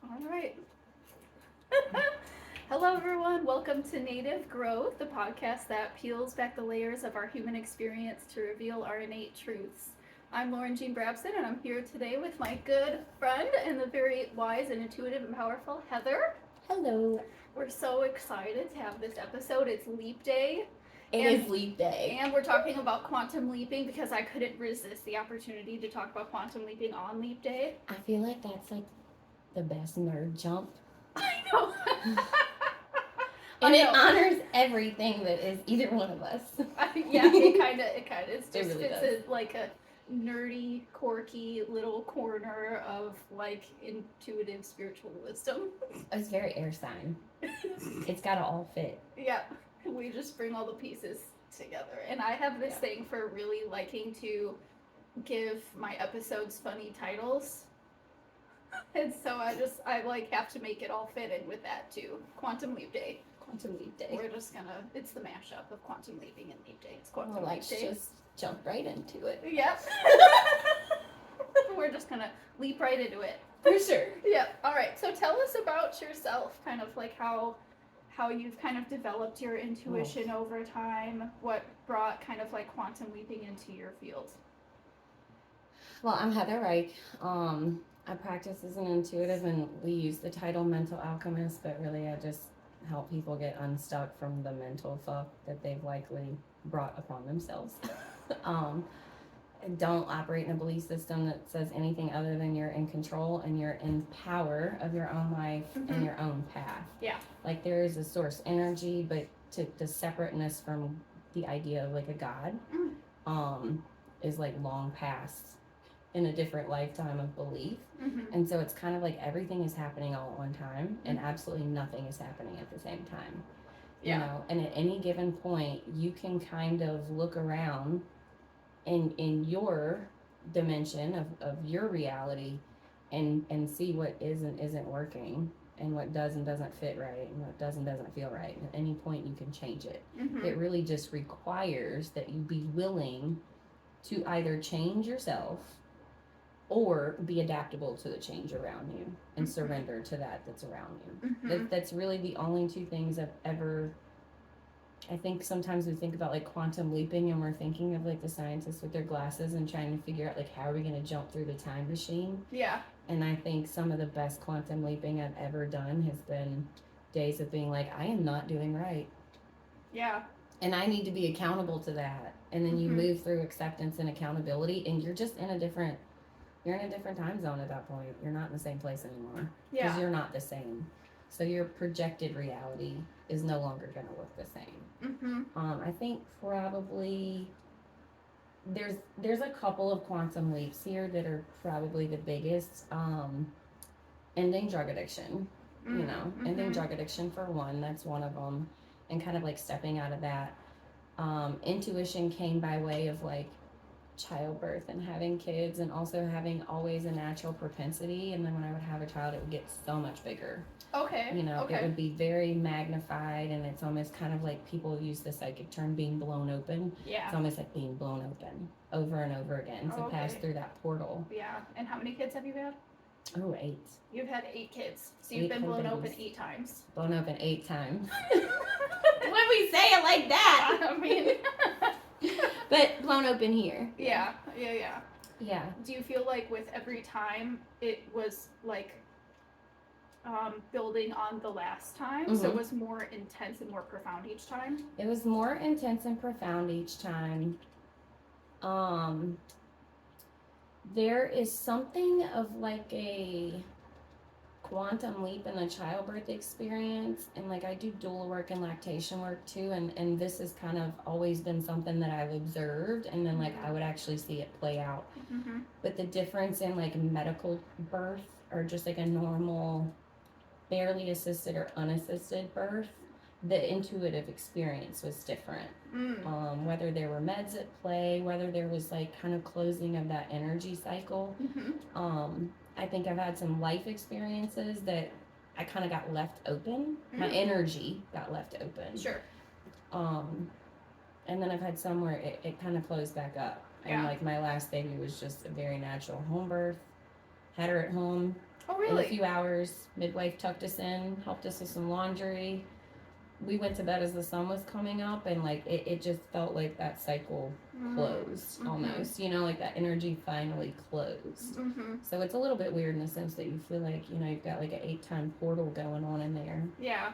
All right. Hello, everyone. Welcome to Native Growth, the podcast that peels back the layers of our human experience to reveal our innate truths. I'm Lauren Jean Brabson, and I'm here today with my good friend and the very wise and intuitive and powerful Heather. Hello. We're so excited to have this episode. It's Leap Day. It is Leap Day. And we're talking about quantum leaping because I couldn't resist the opportunity to talk about quantum leaping on Leap Day. I feel like that's like the best nerd jump. I know. And it honors everything that is either one of us. Yeah, it kind of is. Just, it really it's does. like a nerdy, quirky little corner of like intuitive spiritual wisdom. It's very air sign. It's got to all fit. Yeah, we just bring all the pieces together. And I have this thing for really liking to give my episodes funny titles. And so I like have to make it all fit in with that too. Quantum Leap Day. Quantum Leap Day. We're just gonna, it's the mashup of Quantum Leaping and Leap Day. It's Quantum Leap Day. Let's just jump right into it. Yep. We're just gonna leap right into it. For sure. Yep. All right. So tell us about yourself, kind of like how you've kind of developed your intuition over time. What brought kind of like quantum leaping into your field? Well, I'm Heather Reich. I practice as an intuitive, and we use the title mental alchemist, but really I just help people get unstuck from the mental fuck that they've likely brought upon themselves. Don't operate in a belief system that says anything other than you're in control and you're in power of your own life and your own path. Yeah. Like there is a source energy, but to the separateness from the idea of like a God is like long past in a different lifetime of belief. And so it's kind of like everything is happening all at one time and absolutely nothing is happening at the same time. You know, and at any given point you can kind of look around in your dimension of your reality and see what is and isn't working and what does and doesn't fit right and what does and doesn't feel right. And at any point you can change it. It really just requires that you be willing to either change yourself or be adaptable to the change around you and surrender to that's around you. That's really the only two things I've ever. I think sometimes we think about like quantum leaping and we're thinking of like the scientists with their glasses and trying to figure out like how are we going to jump through the time machine. Yeah. And I think some of the best quantum leaping I've ever done has been days of being like, I am not doing right. Yeah. And I need to be accountable to that. And then you move through acceptance and accountability and you're just in a different time zone at that point. You're not in the same place anymore. Yeah. Because you're not the same. So your projected reality is no longer going to look the same. I think probably there's a couple of quantum leaps here that are probably the biggest. Ending drug addiction, ending drug addiction for one, that's one of them. And kind of like stepping out of that. Intuition came by way of like childbirth and having kids and also having always a natural propensity, and then when I would have a child it would get so much bigger. It would be very magnified, and it's almost kind of like people use the psychic term being blown open. It's almost like being blown open over and over again to pass through that portal. And how many kids have you had? 8. You've had 8 kids, so you've been blown open 8 times. Blown open 8 times. When we say it like that, I mean but blown open here. Yeah. Do you feel like with every time it was like building on the last time, so it was more intense and more profound each time? It was more intense and profound each time. There is something of like a quantum leap in the childbirth experience, and like I do doula work and lactation work too, and this has kind of always been something that I've observed, and then like I would actually see it play out. But the difference in like medical birth or just like a normal barely assisted or unassisted birth, the intuitive experience was different. Whether there were meds at play, whether there was like kind of closing of that energy cycle. I think I've had some life experiences that I kind of got left open. My energy got left open. Sure. And then I've had some where it kind of closed back up. And like my last baby was just a very natural home birth. Had her at home Oh, In a really? few hours, midwife tucked us in, helped us with some laundry. We went to bed as the sun was coming up, and like it just felt like that cycle closed almost, you know, like that energy finally closed. So it's a little bit weird in the sense that you feel like, you know, you've got like an 8-time portal going on in there. Yeah.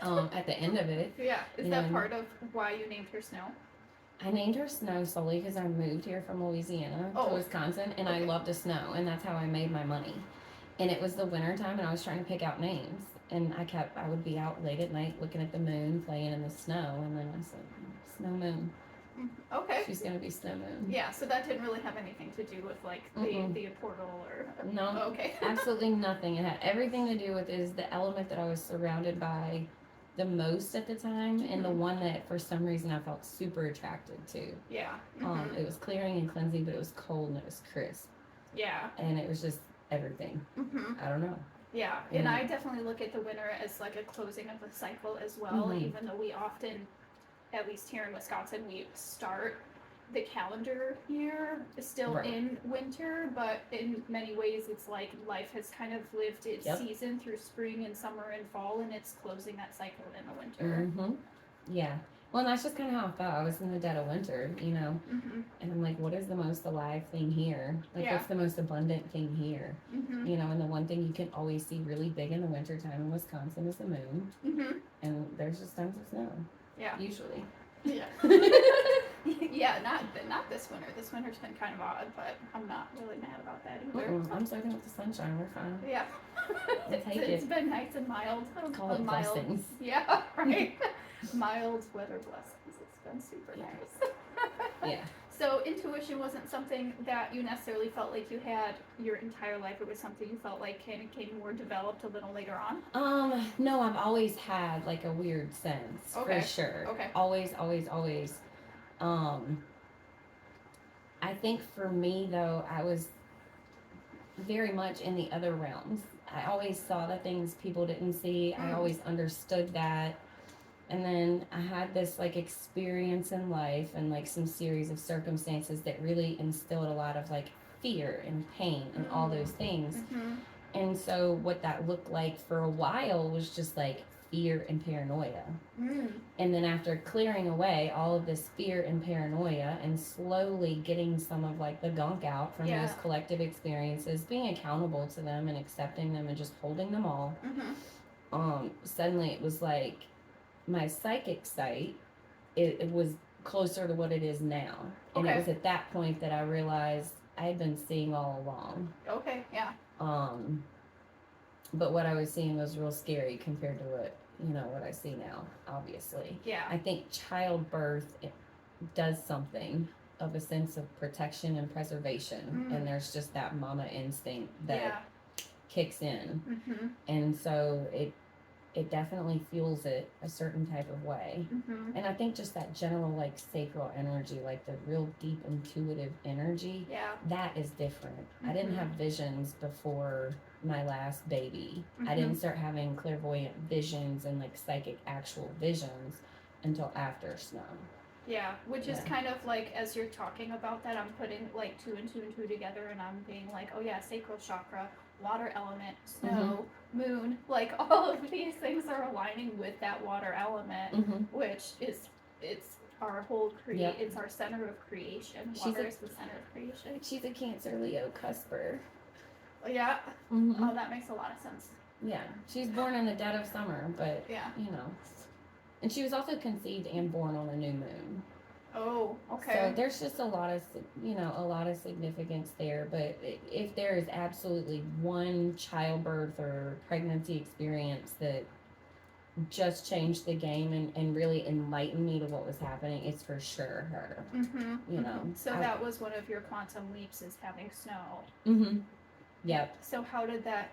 At the end of it. Yeah. Is you that know, part of why you named her Snow? I named her Snow solely because I moved here from Louisiana to Wisconsin, and I love the snow, and that's how I made my money. And it was the winter time, and I was trying to pick out names, and I would be out late at night looking at the moon, playing in the snow, and then I said, Snow Moon. Okay. She's gonna be Snow Moon. Yeah, so that didn't really have anything to do with like the portal or no. Okay. Absolutely nothing. It had everything to do with is the element that I was surrounded by the most at the time, and the one that for some reason I felt super attracted to. Yeah. It was clearing and cleansing, but it was cold and it was crisp. Yeah. And it was just everything. I don't know. Yeah, and I definitely look at the winter as like a closing of a cycle as well, even though we often, at least here in Wisconsin, we start the calendar year still in winter, but in many ways it's like life has kind of lived its season through spring and summer and fall, and it's closing that cycle in the winter. Yeah. Well, and that's just kind of how I felt. I was in the dead of winter, you know, and I'm like, what is the most alive thing here? Like, what's the most abundant thing here? You know, and the one thing you can always see really big in the wintertime in Wisconsin is the moon. And there's just tons of snow. Yeah. Usually. Yeah. Yeah, not this winter. This winter's been kind of odd, but I'm not really mad about that either. I'm soaking up the sunshine. We're fine. Yeah. It's been nice and mild. Call it mild. Blessings. Yeah, right. Mild weather blessings. It's been super nice. Yeah. So intuition wasn't something that you necessarily felt like you had your entire life. It was something you felt like kind of came more developed a little later on? No, I've always had like a weird sense for sure. Okay. Always. I think for me though, I was very much in the other realms. I always saw the things people didn't see. I always understood that. And then I had this like experience in life and like some series of circumstances that really instilled a lot of like fear and pain and all those things. And so what that looked like for a while was just like fear and paranoia. And then after clearing away all of this fear and paranoia and slowly getting some of like the gunk out from those collective experiences, being accountable to them and accepting them and just holding them all, suddenly it was like my psychic sight, it was closer to what it is now. And it was at that point that I realized I had been seeing all along. Okay, yeah. But what I was seeing was real scary compared to what I see now, obviously. Yeah. I think childbirth does something of a sense of protection and preservation. And there's just that mama instinct that kicks in. And so it definitely fuels it a certain type of way. And I think just that general like sacral energy, like the real deep intuitive energy, that is different. I didn't have visions before my last baby. I didn't start having clairvoyant visions and like psychic actual visions until after Snow. Yeah, which is kind of like, as you're talking about that, I'm putting like 2 and 2 and 2 together, and I'm being like, oh yeah, sacral chakra, water element, snow, moon, like all of these things are aligning with that water element, which is, it's our whole it's our center of creation. Water is the center of creation. She's a Cancer Leo cusper. Yeah. Oh, that makes a lot of sense. Yeah, she's born in the dead of summer, but you know. And she was also conceived and born on a new moon. Oh, okay. So there's just a lot of significance there. But if there is absolutely one childbirth or pregnancy experience that just changed the game and really enlightened me to what was happening, it's for sure her. You know. So that was one of your quantum leaps, is having Snow. Yep. So how did that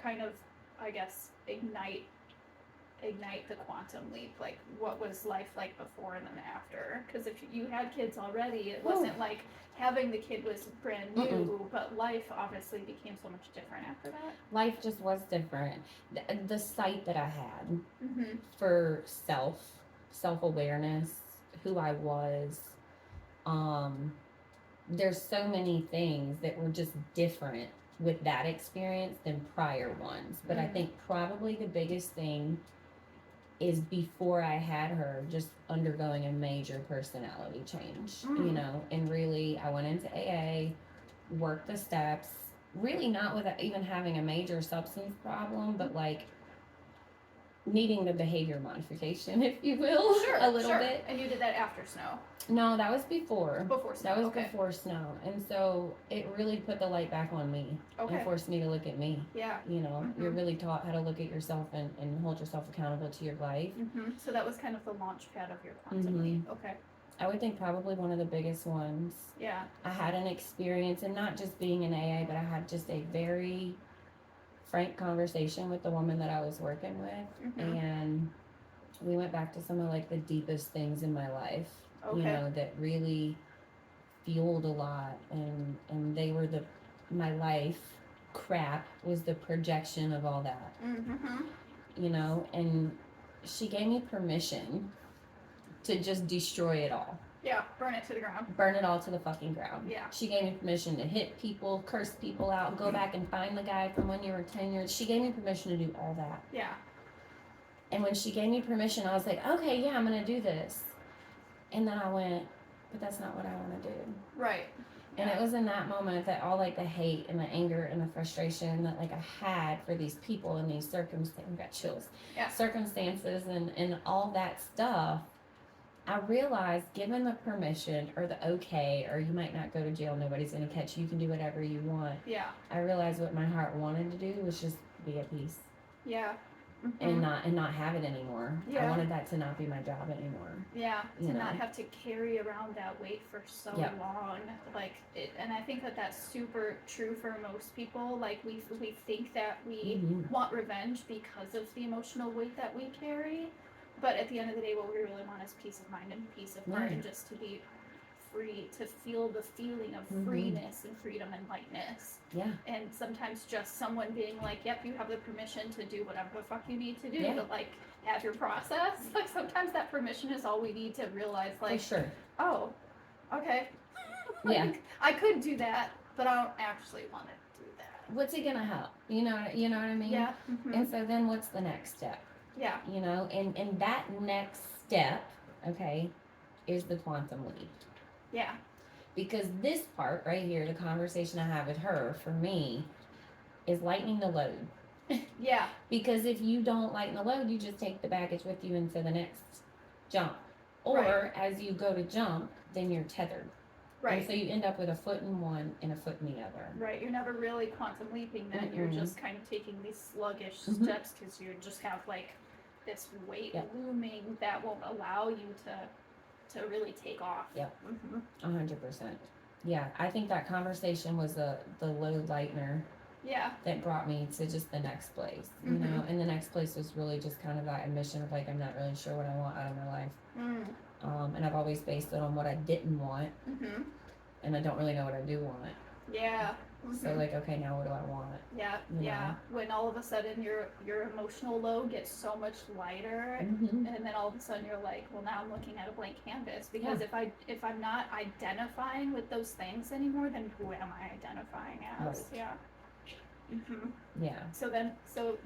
kind of, I guess, ignite the quantum leap? Like, what was life like before and then after? Because if you had kids already, it wasn't like having the kid was brand new, but life obviously became so much different after that. Life just was different. The sight that I had for self-awareness, who I was, there's so many things that were just different with that experience than prior ones. But I think probably the biggest thing is before I had her, just undergoing a major personality change, you know, and really I went into AA, worked the steps, really not with even having a major substance problem, but like needing the behavior modification, if you will, a little bit. And you did that after snow? No, that was before. Before snow. That was before snow, and so it really put the light back on me and forced me to look at me. Yeah. You know, you're really taught how to look at yourself and hold yourself accountable to your life. So that was kind of the launch pad of your quantum leap. Okay. I would think probably one of the biggest ones. Yeah. I had an experience, and not just being in AA, but I had just a very frank conversation with the woman that I was working with, and we went back to some of like the deepest things in my life, you know, that really fueled a lot, and they were my life crap was the projection of all that, you know, and she gave me permission to just destroy it all. Yeah, burn it to the ground. Burn it all to the fucking ground. Yeah. She gave me permission to hit people, curse people out, go back and find the guy from when you were 10 years. She gave me permission to do all that. Yeah. And when she gave me permission, I was like, okay, yeah, I'm going to do this. And then I went, but that's not what I want to do. Right. And it was in that moment that all like the hate and the anger and the frustration that like I had for these people and these circumstances, I got chills, circumstances and all that stuff, I realized given the permission or the okay, or you might not go to jail, nobody's going to catch you, you can do whatever you want. Yeah. I realized what my heart wanted to do was just be at peace. Yeah. And not have it anymore. Yeah. I wanted that to not be my job anymore. Yeah, to you not know? have to carry around that weight for so long, like it, and I think that that's super true for most people. Like we think that we want revenge because of the emotional weight that we carry, but at the end of the day, what we really want is peace of mind and peace of heart, and just to be free, to feel the feeling of freeness and freedom and lightness. Yeah. And sometimes just someone being like, yep, you have the permission to do whatever the fuck you need to do to like have your process. Like sometimes that permission is all we need to realize, like, for sure. Oh, okay. Yeah. Like, I could do that, but I don't actually want to do that. What's it gonna help? You know what I mean? Yeah. And so then what's the next step? Yeah. You know, and that next step, okay, is the quantum leap. Yeah. Because this part right here, the conversation I have with her, for me, is lightening the load. Yeah. Because if you don't lighten the load, you just take the baggage with you into the next jump. Or as you go to jump, then you're tethered. Right. And so you end up with a foot in one and a foot in the other. Right. You're never really quantum leaping then. You're just kind of taking these sluggish steps because you just have like this weight looming that won't allow you to really take off. Yep. 100%. Yeah. I think that conversation was the load lightener. Yeah. That brought me to just the next place, you know, and the next place was really just kind of that admission of like, I'm not really sure what I want out of my life. And I've always based it on what I didn't want, and I don't really know what I do want. Yeah. So like, okay, now what do I want? Yeah, you yeah. know? When all of a sudden your emotional load gets so much lighter, and then all of a sudden you're like, well, now I'm looking at a blank canvas, because if I'm not identifying with those things anymore, then who am I identifying as? Right. Yeah. Yeah. So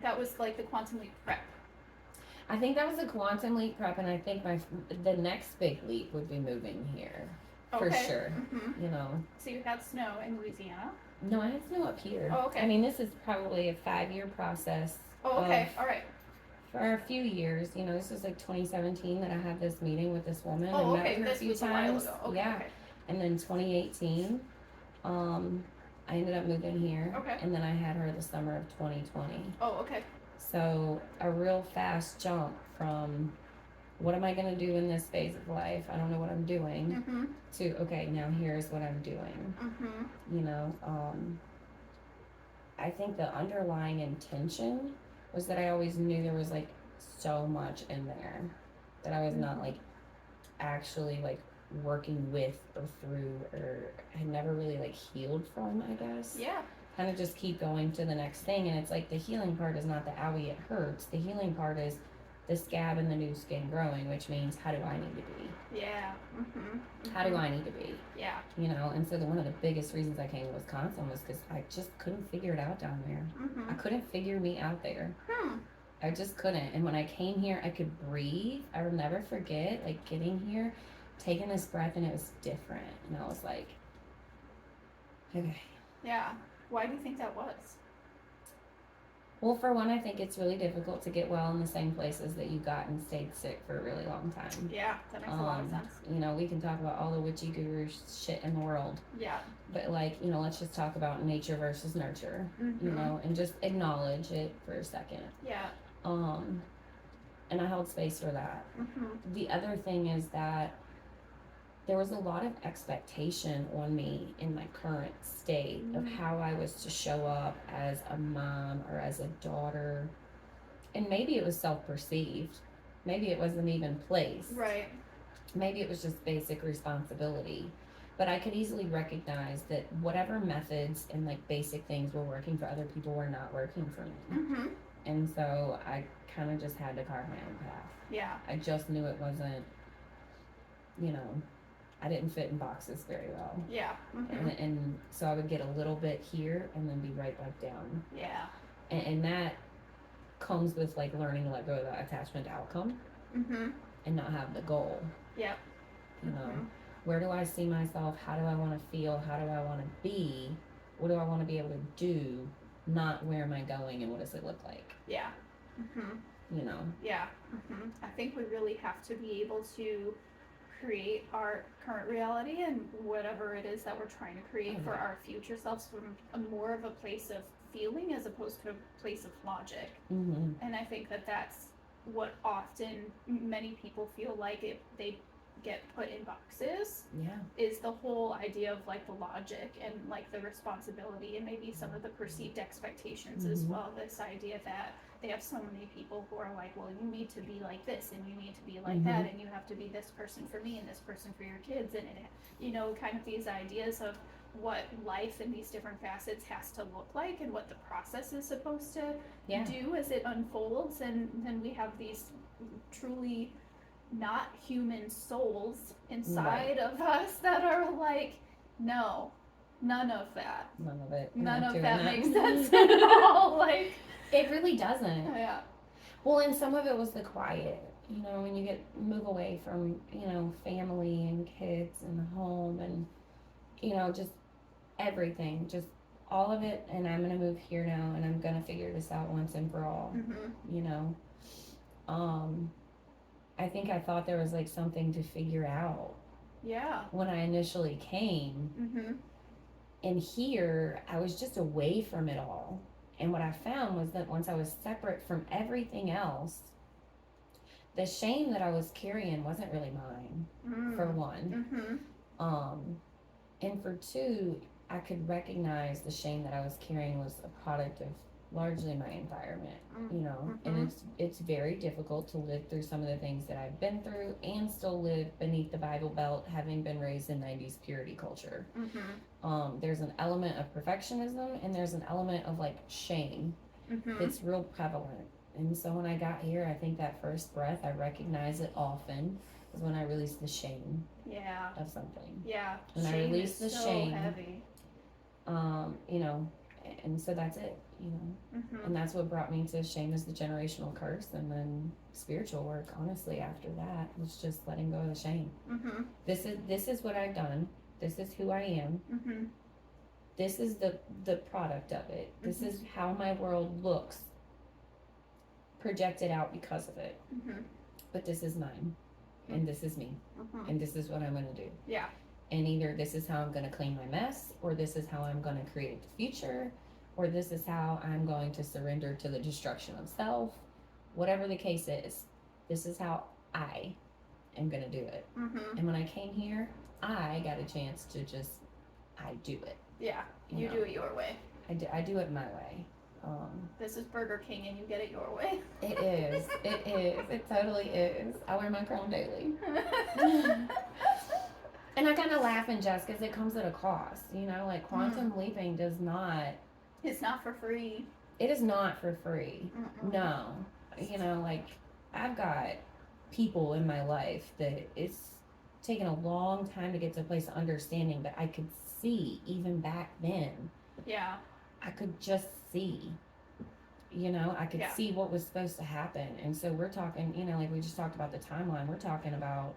that was like the quantum leap prep. I think that was a quantum leap prep, and I think the next big leap would be moving here. For sure. You know. So you had snow in Louisiana? No, I had snow up here. Oh, okay. I mean, this is probably a 5-year process. Oh, okay. All right. For a few years, you know, this was like 2017 that I had this meeting with this woman. Oh, I met okay. with her This a few was times. a while ago. Okay, yeah. okay. And then 2018, I ended up moving here. Okay. And then I had her the summer of 2020. Oh, okay. So a real fast jump from what am I going to do in this phase of life? I don't know what I'm doing. To, okay, now here's what I'm doing. You know, I think the underlying intention was that I always knew there was like so much in there that I was not like actually like working with or through, or had never really like healed from, I guess. Yeah. Kind of just keep going to the next thing. And it's like the healing part is not the owie, it hurts. The healing part is the scab and the new skin growing, which means how do I need to be? Yeah. How do I need to be? Yeah. You know, and so one of the biggest reasons I came to Wisconsin was because I just couldn't figure it out down there. I couldn't figure me out there. I just couldn't. And when I came here, I could breathe. I will never forget, like, getting here, taking this breath, and it was different. And I was like, okay. Yeah. Why do you think that was? Well, for one, I think it's really difficult to get well in the same places that you got and stayed sick for a really long time. Yeah, that makes a lot of sense. You know, we can talk about all the witchy guru shit in the world. Yeah. But, like, you know, let's just talk about nature versus nurture, you know, and just acknowledge it for a second. Yeah. And I held space for that. The other thing is that there was a lot of expectation on me in my current state of how I was to show up as a mom or as a daughter. And maybe it was self-perceived. Maybe it wasn't even placed. Right. Maybe it was just basic responsibility. But I could easily recognize that whatever methods and, like, basic things were working for other people were not working for me. And so I kind of just had to carve my own path. Yeah. I just knew it wasn't, you know, I didn't fit in boxes very well. Yeah. And so I would get a little bit here and then be right back down. Yeah. And that comes with, like, learning to let go of the attachment to outcome and not have the goal. Yep. You know, where do I see myself? How do I want to feel? How do I want to be? What do I want to be able to do? Not where am I going and what does it look like? Yeah. You know? Yeah. I think we really have to be able to create our current reality and whatever it is that we're trying to create for our future selves from more of a place of feeling as opposed to a place of logic. And I think that that's what often many people feel like they get put in boxes. Is the whole idea of, like, the logic and, like, the responsibility and maybe some of the perceived expectations as well. This idea that they have so many people who are like, well, you need to be like this and you need to be like that and you have to be this person for me and this person for your kids, and it, you know, kind of these ideas of what life in these different facets has to look like and what the process is supposed to do as it unfolds. And then we have these truly not human souls inside of us that are like, no, none of that. None of it. None of that makes sense at all. Like, it really doesn't. Yeah. Well, and some of it was the quiet. You know, when you move away from, you know, family and kids and the home and, you know, just everything, just all of it. And I'm gonna move here now, and I'm gonna figure this out once and for all. You know, I think I thought there was, like, something to figure out. Yeah. When I initially came, and here I was just away from it all. And what I found was that once I was separate from everything else, the shame that I was carrying wasn't really mine, for one. And for two, I could recognize the shame that I was carrying was a product of largely my environment, you know, and it's very difficult to live through some of the things that I've been through and still live beneath the Bible Belt, having been raised in 90s purity culture. There's an element of perfectionism and there's an element of, like, shame that's real prevalent. And so when I got here, I think that first breath, I recognize it often, is when I release the shame of something. Yeah. When shame I release the so shame, heavy. You know, and so that's it, you know. And that's what brought me to shame as the generational curse, and then spiritual work, honestly, after that was just letting go of the shame. This is what I've done. This is who I am. This is the product of it. This is how my world looks projected out because of it. But this is mine, and this is me, and this is what I'm going to do. Yeah. And either this is how I'm going to clean my mess, or this is how I'm going to create the future, or this is how I'm going to surrender to the destruction of self. Whatever the case is, this is how I am going to do it. And when I came here, I got a chance to just, I do it. Yeah, you do it your way. I do it my way. This is Burger King and you get it your way. It is. It is. It totally is. I wear my crown daily. And I kind of laugh in jest because it comes at a cost. You know, like, quantum leaping does not. It's not for free. It is not for free. No. You know, like, I've got people in my life that it's taken a long time to get to a place of understanding, but I could see even back then. Yeah. I could just see. You know, I could Yeah. see what was supposed to happen. And so we're talking, you know, like we just talked about the timeline. We're talking about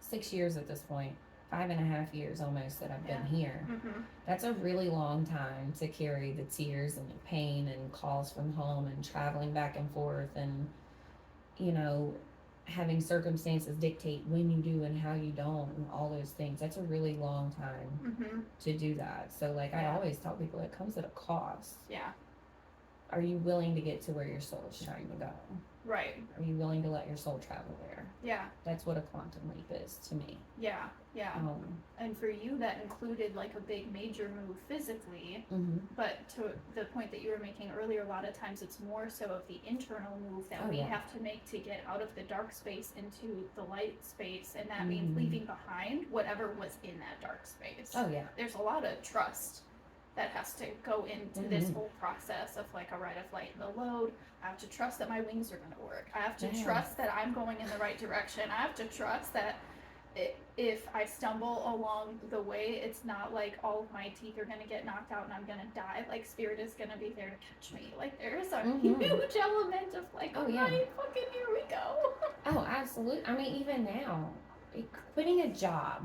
6 years at this point, 5.5 years almost that I've been here. Mm-hmm. That's a really long time to carry the tears and the pain and calls from home and traveling back and forth and, you know, having circumstances dictate when you do and how you don't and all those things. That's a really long time Mm-hmm. to do that. So, like, I Yeah. always tell people it comes at a cost. Yeah. Are you willing to get to where your soul is trying to go? Right. Are you willing to let your soul travel there? Yeah. That's what a quantum leap is to me. Yeah. Yeah. And for you, that included like a big major move physically. Mm-hmm. But to the point that you were making earlier, a lot of times it's more so of the internal move that we have to make to get out of the dark space into the light space. And that means leaving behind whatever was in that dark space. Oh, yeah. There's a lot of trust that has to go into this whole process of like, all right, I've lightened the load. I have to trust that my wings are going to work. I have to trust that I'm going in the right direction. I have to trust that if I stumble along the way, it's not like all of my teeth are going to get knocked out and I'm going to die. Like, Spirit is going to be there to catch me. Like, there is a huge element of like, right, fucking here we go. Oh, absolutely. I mean, even now, quitting a job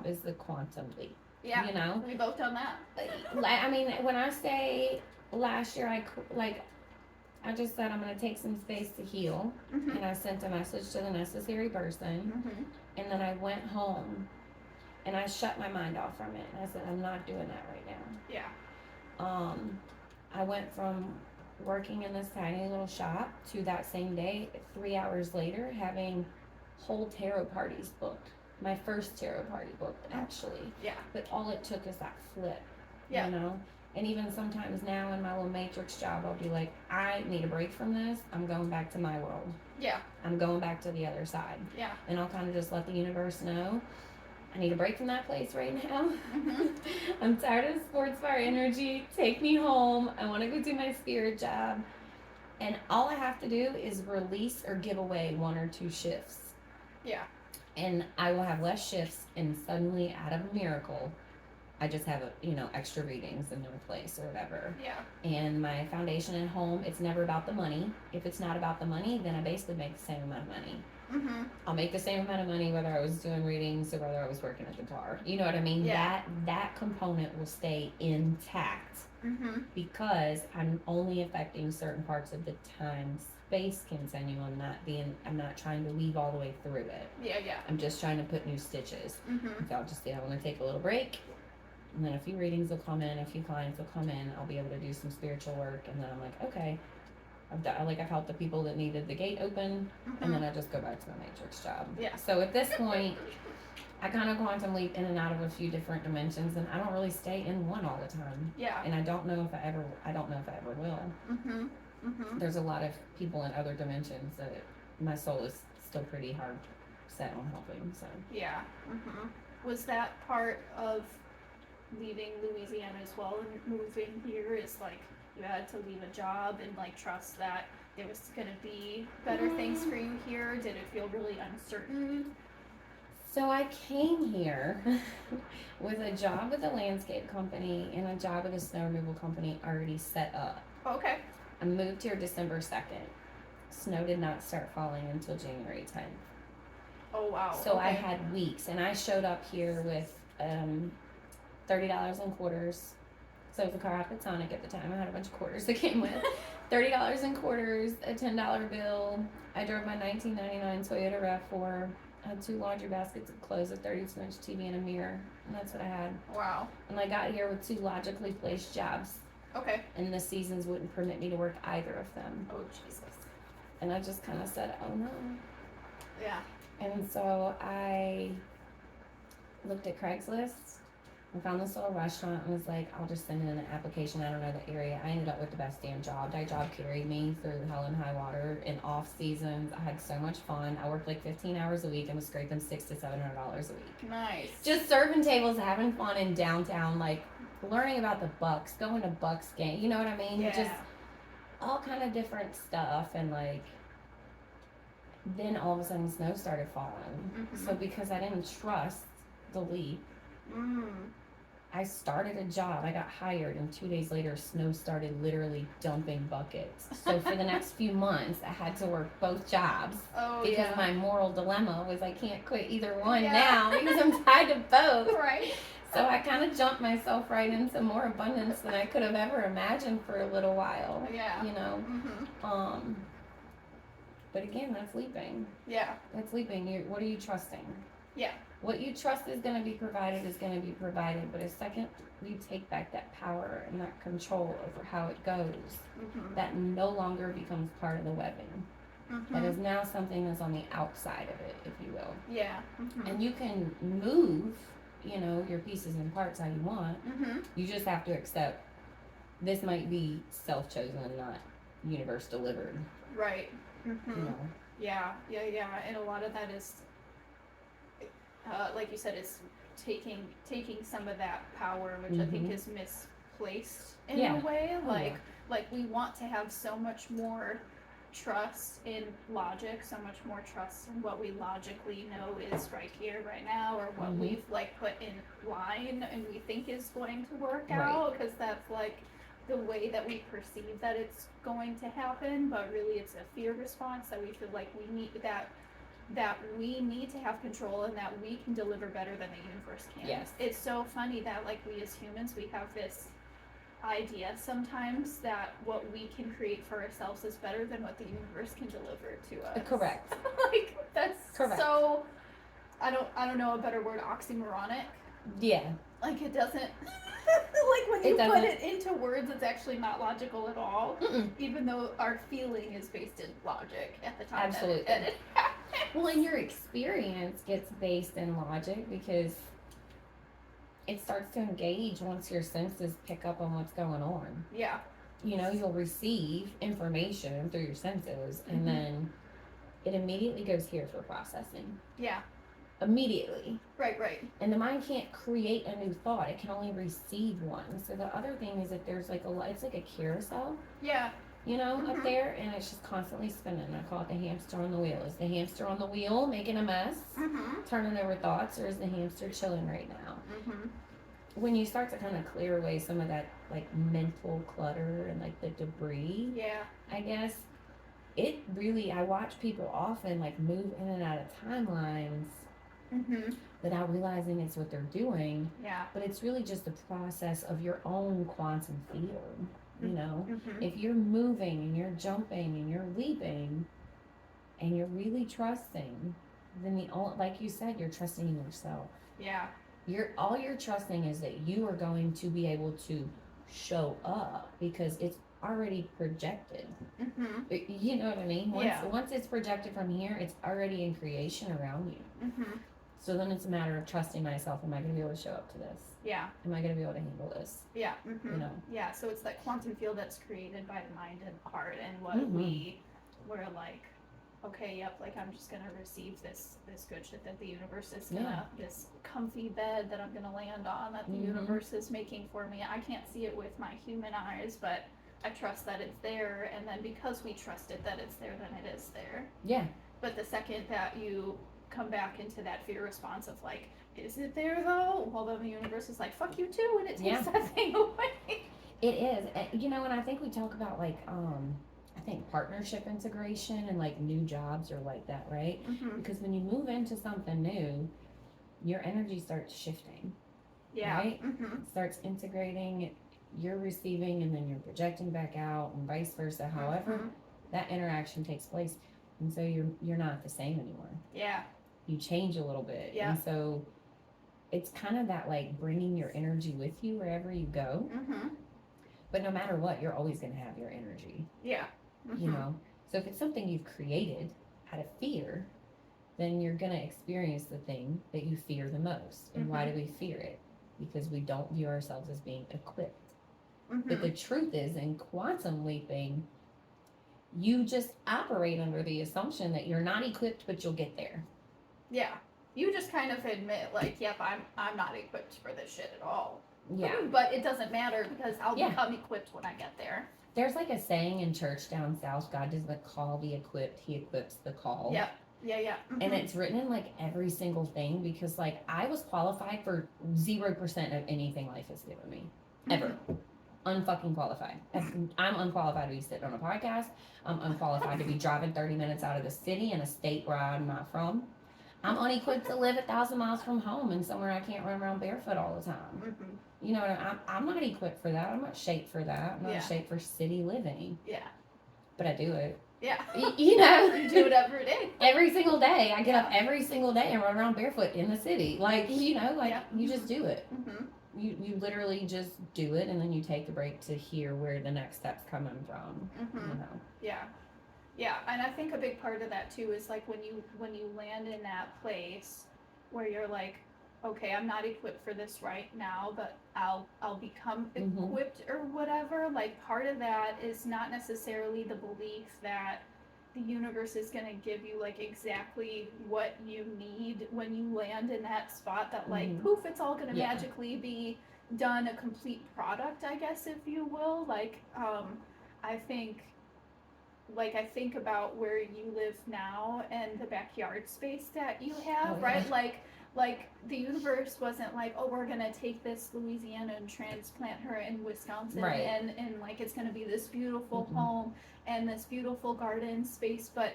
is the quantum leap. Yeah, you know, we both done that. I mean, when I say last year, I just said I'm going to take some space to heal, and I sent a message to the necessary person, and then I went home, and I shut my mind off from it, and I said, I'm not doing that right now. Yeah. I went from working in this tiny little shop to that same day, 3 hours later, having whole tarot parties booked. My first tarot party booked, actually. Yeah. But all it took is that flip. Yeah. You know? And even sometimes now in my little matrix job, I'll be like, I need a break from this. I'm going back to my world. Yeah. I'm going back to the other side. Yeah. And I'll kind of just let the universe know, I need a break from that place right now. I'm tired of sports bar energy. Take me home. I want to go do my spirit job. And all I have to do is release or give away 1 or 2 shifts. Yeah. And I will have less shifts, and suddenly, out of a miracle, I just have extra readings in their place or whatever. Yeah. And my foundation at home, it's never about the money. If it's not about the money, then I basically make the same amount of money. I'll make the same amount of money whether I was doing readings or whether I was working at the bar. You know what I mean? Yeah. That component will stay intact because I'm only affecting certain parts of the time-space continuum. I'm not trying to weave all the way through it. Yeah, yeah. I'm just trying to put new stitches. So I'll just I want to take a little break, and then a few readings will come in, a few clients will come in. I'll be able to do some spiritual work, and then I'm like, okay, I've helped the people that needed the gate open, and then I just go back to my matrix job. Yeah. So at this point, I kind of quantum leap in and out of a few different dimensions, and I don't really stay in one all the time. Yeah. And I don't know if I ever will. There's a lot of people in other dimensions that my soul is still pretty hard set on helping. So. Yeah. Was that part of leaving Louisiana as well and moving here? Is like you had to leave a job and like trust that there was gonna be better things for you here? Did it feel really uncertain? So I came here with a job with a landscape company and a job with a snow removal company already set up. Okay. I moved here December 2nd. Snow did not start falling until January 10th. Oh, wow. So I had weeks, and I showed up here with $30 in quarters. So it was a car off the tonic at the time. I had a bunch of quarters that came with. $30 in quarters, a $10 bill. I drove my 1999 Toyota RAV4. I had 2 laundry baskets of clothes, a 32-inch TV, and a mirror. And that's what I had. Wow. And I got here with 2 logically placed jobs. Okay. And the seasons wouldn't permit me to work either of them. Oh, Jesus. And I just kind of said, oh no. Yeah. And so I looked at Craigslist and found this little restaurant and was like, I'll just send in an application. I don't know the area. I ended up with the best damn job. That job carried me through hell and high water in off seasons. I had so much fun. I worked like 15 hours a week and was scraping $600 to $700 a week. Nice. Just serving tables, having fun in downtown, like learning about the Bucks, going to Bucks game. You know what I mean? Yeah. all kind of different stuff, and like then all of a sudden snow started falling. Mm-hmm. So because I didn't trust the leap, I started a job. I got hired, and 2 days later, snow started literally dumping buckets. So for the next few months, I had to work both jobs because my moral dilemma was I can't quit either one now because I'm tied to both. Right. So I kind of jumped myself right into more abundance than I could have ever imagined for a little while. Yeah. You know. Mm-hmm. But again, that's leaping. Yeah. That's leaping. What are you trusting? Yeah. What you trust is going to be provided is going to be provided. But a second you take back that power and that control over how it goes, that no longer becomes part of the webbing. That is now something that's on the outside of it, if you will. Yeah. And you can move, you know, your pieces and parts how you want. You just have to accept this might be self-chosen, not universe delivered. Right. You know? Yeah. And a lot of that is, like you said, it's taking some of that power, which I think is misplaced in a way. Like we want to have so much more trust in logic, so much more trust in what we logically know is right here, right now, or what we've like put in line and we think is going to work out, because that's like the way that we perceive that it's going to happen, but really it's a fear response that we feel like we need that we need to have control and that we can deliver better than the universe can. Yes. It's so funny that like we as humans, we have this idea sometimes that what we can create for ourselves is better than what the universe can deliver to us. Correct. Like that's correct. So I don't know a better word, oxymoronic. Yeah. Like it doesn't like when you put it into words, it's actually not logical at all. Even though our feeling is based in logic at the time. Absolutely. That it happened. Well, and your experience gets based in logic because it starts to engage once your senses pick up on what's going on. Yeah. You know, you'll receive information through your senses, and then it immediately goes here for processing. Yeah. Immediately. Right. And the mind can't create a new thought. It can only receive one. So the other thing is that there's like it's like a carousel. Yeah. You know, up there, and it's just constantly spinning. I call it the hamster on the wheel. Is the hamster on the wheel making a mess, turning over thoughts, or is the hamster chilling right now? When you start to kind of clear away some of that like mental clutter and like the debris, I guess, it really, I watch people often like move in and out of timelines without realizing it's what they're doing. Yeah. But it's really just the process of your own quantum field. You know, if you're moving and you're jumping and you're leaping and you're really trusting, then like you said, you're trusting in yourself. Yeah. All you're trusting is that you are going to be able to show up because it's already projected. You know what I mean? Once it's projected from here, it's already in creation around you. So then it's a matter of trusting myself. Am I going to be able to show up to this? Yeah. Am I going to be able to handle this? Yeah. You know? Yeah. So it's that quantum field that's created by the mind and heart, and what we're like, okay, yep, like I'm just gonna receive this good shit that the universe is gonna, this comfy bed that I'm gonna land on that the universe is making for me. I can't see it with my human eyes, but I trust that it's there, and then because we trust it that it's there, then it is there. Yeah. But the second that you come back into that fear response of like, is it there though? Well, then the universe is like, fuck you too, and it takes that thing away. It is. You know, and I think we talk about like, I think partnership integration and like new jobs are like that, right? Because when you move into something new, your energy starts shifting. Yeah. Right? It starts integrating, you're receiving, and then you're projecting back out, and vice versa. However, that interaction takes place, and so you're not the same anymore. Yeah. You change a little bit. Yeah. And so it's kind of that like bringing your energy with you wherever you go. But no matter what, you're always going to have your energy. Yeah. You know? So if it's something you've created out of fear, then you're going to experience the thing that you fear the most. And why do we fear it? Because we don't view ourselves as being equipped. But the truth is, in quantum leaping, you just operate under the assumption that you're not equipped, but you'll get there. Yeah. You just kind of admit, like, yep, I'm not equipped for this shit at all. Yeah. But it doesn't matter because I'll Yeah. become equipped when I get there. There's like a saying in church down south, God doesn't call the equipped, he equips the call. Yep. Yeah. And it's written in like every single thing because like I was qualified for 0% of anything life has given me. Ever. Unfucking qualified. I'm unqualified to be sitting on a podcast. I'm unqualified to be driving 30 minutes out of the city in a state where I'm not from. I'm unequipped to live 1,000 miles from home and somewhere I can't run around barefoot all the time. You know what I'm not equipped for that. I'm not shaped for that. I'm not shaped for city living. Yeah. But I do it. Yeah. You know. You do it every day. Every single day. I get up every single day and run around barefoot in the city. Like, you know, like you just do it. You literally just do it, and then you take a break to hear where the next step's coming from. You know? Yeah, and I think a big part of that too is like when you land in that place where you're like, okay, I'm not equipped for this right now, but I'll become equipped or whatever. Like part of that is not necessarily the belief that the universe is going to give you like exactly what you need when you land in that spot that like poof, it's all going to magically be done, a complete product, I guess, if you will. Like I think about where you live now and the backyard space that you have, right? Like the universe wasn't like, oh, we're gonna take this Louisiana and transplant her in Wisconsin, and like it's gonna be this beautiful home and this beautiful garden space, but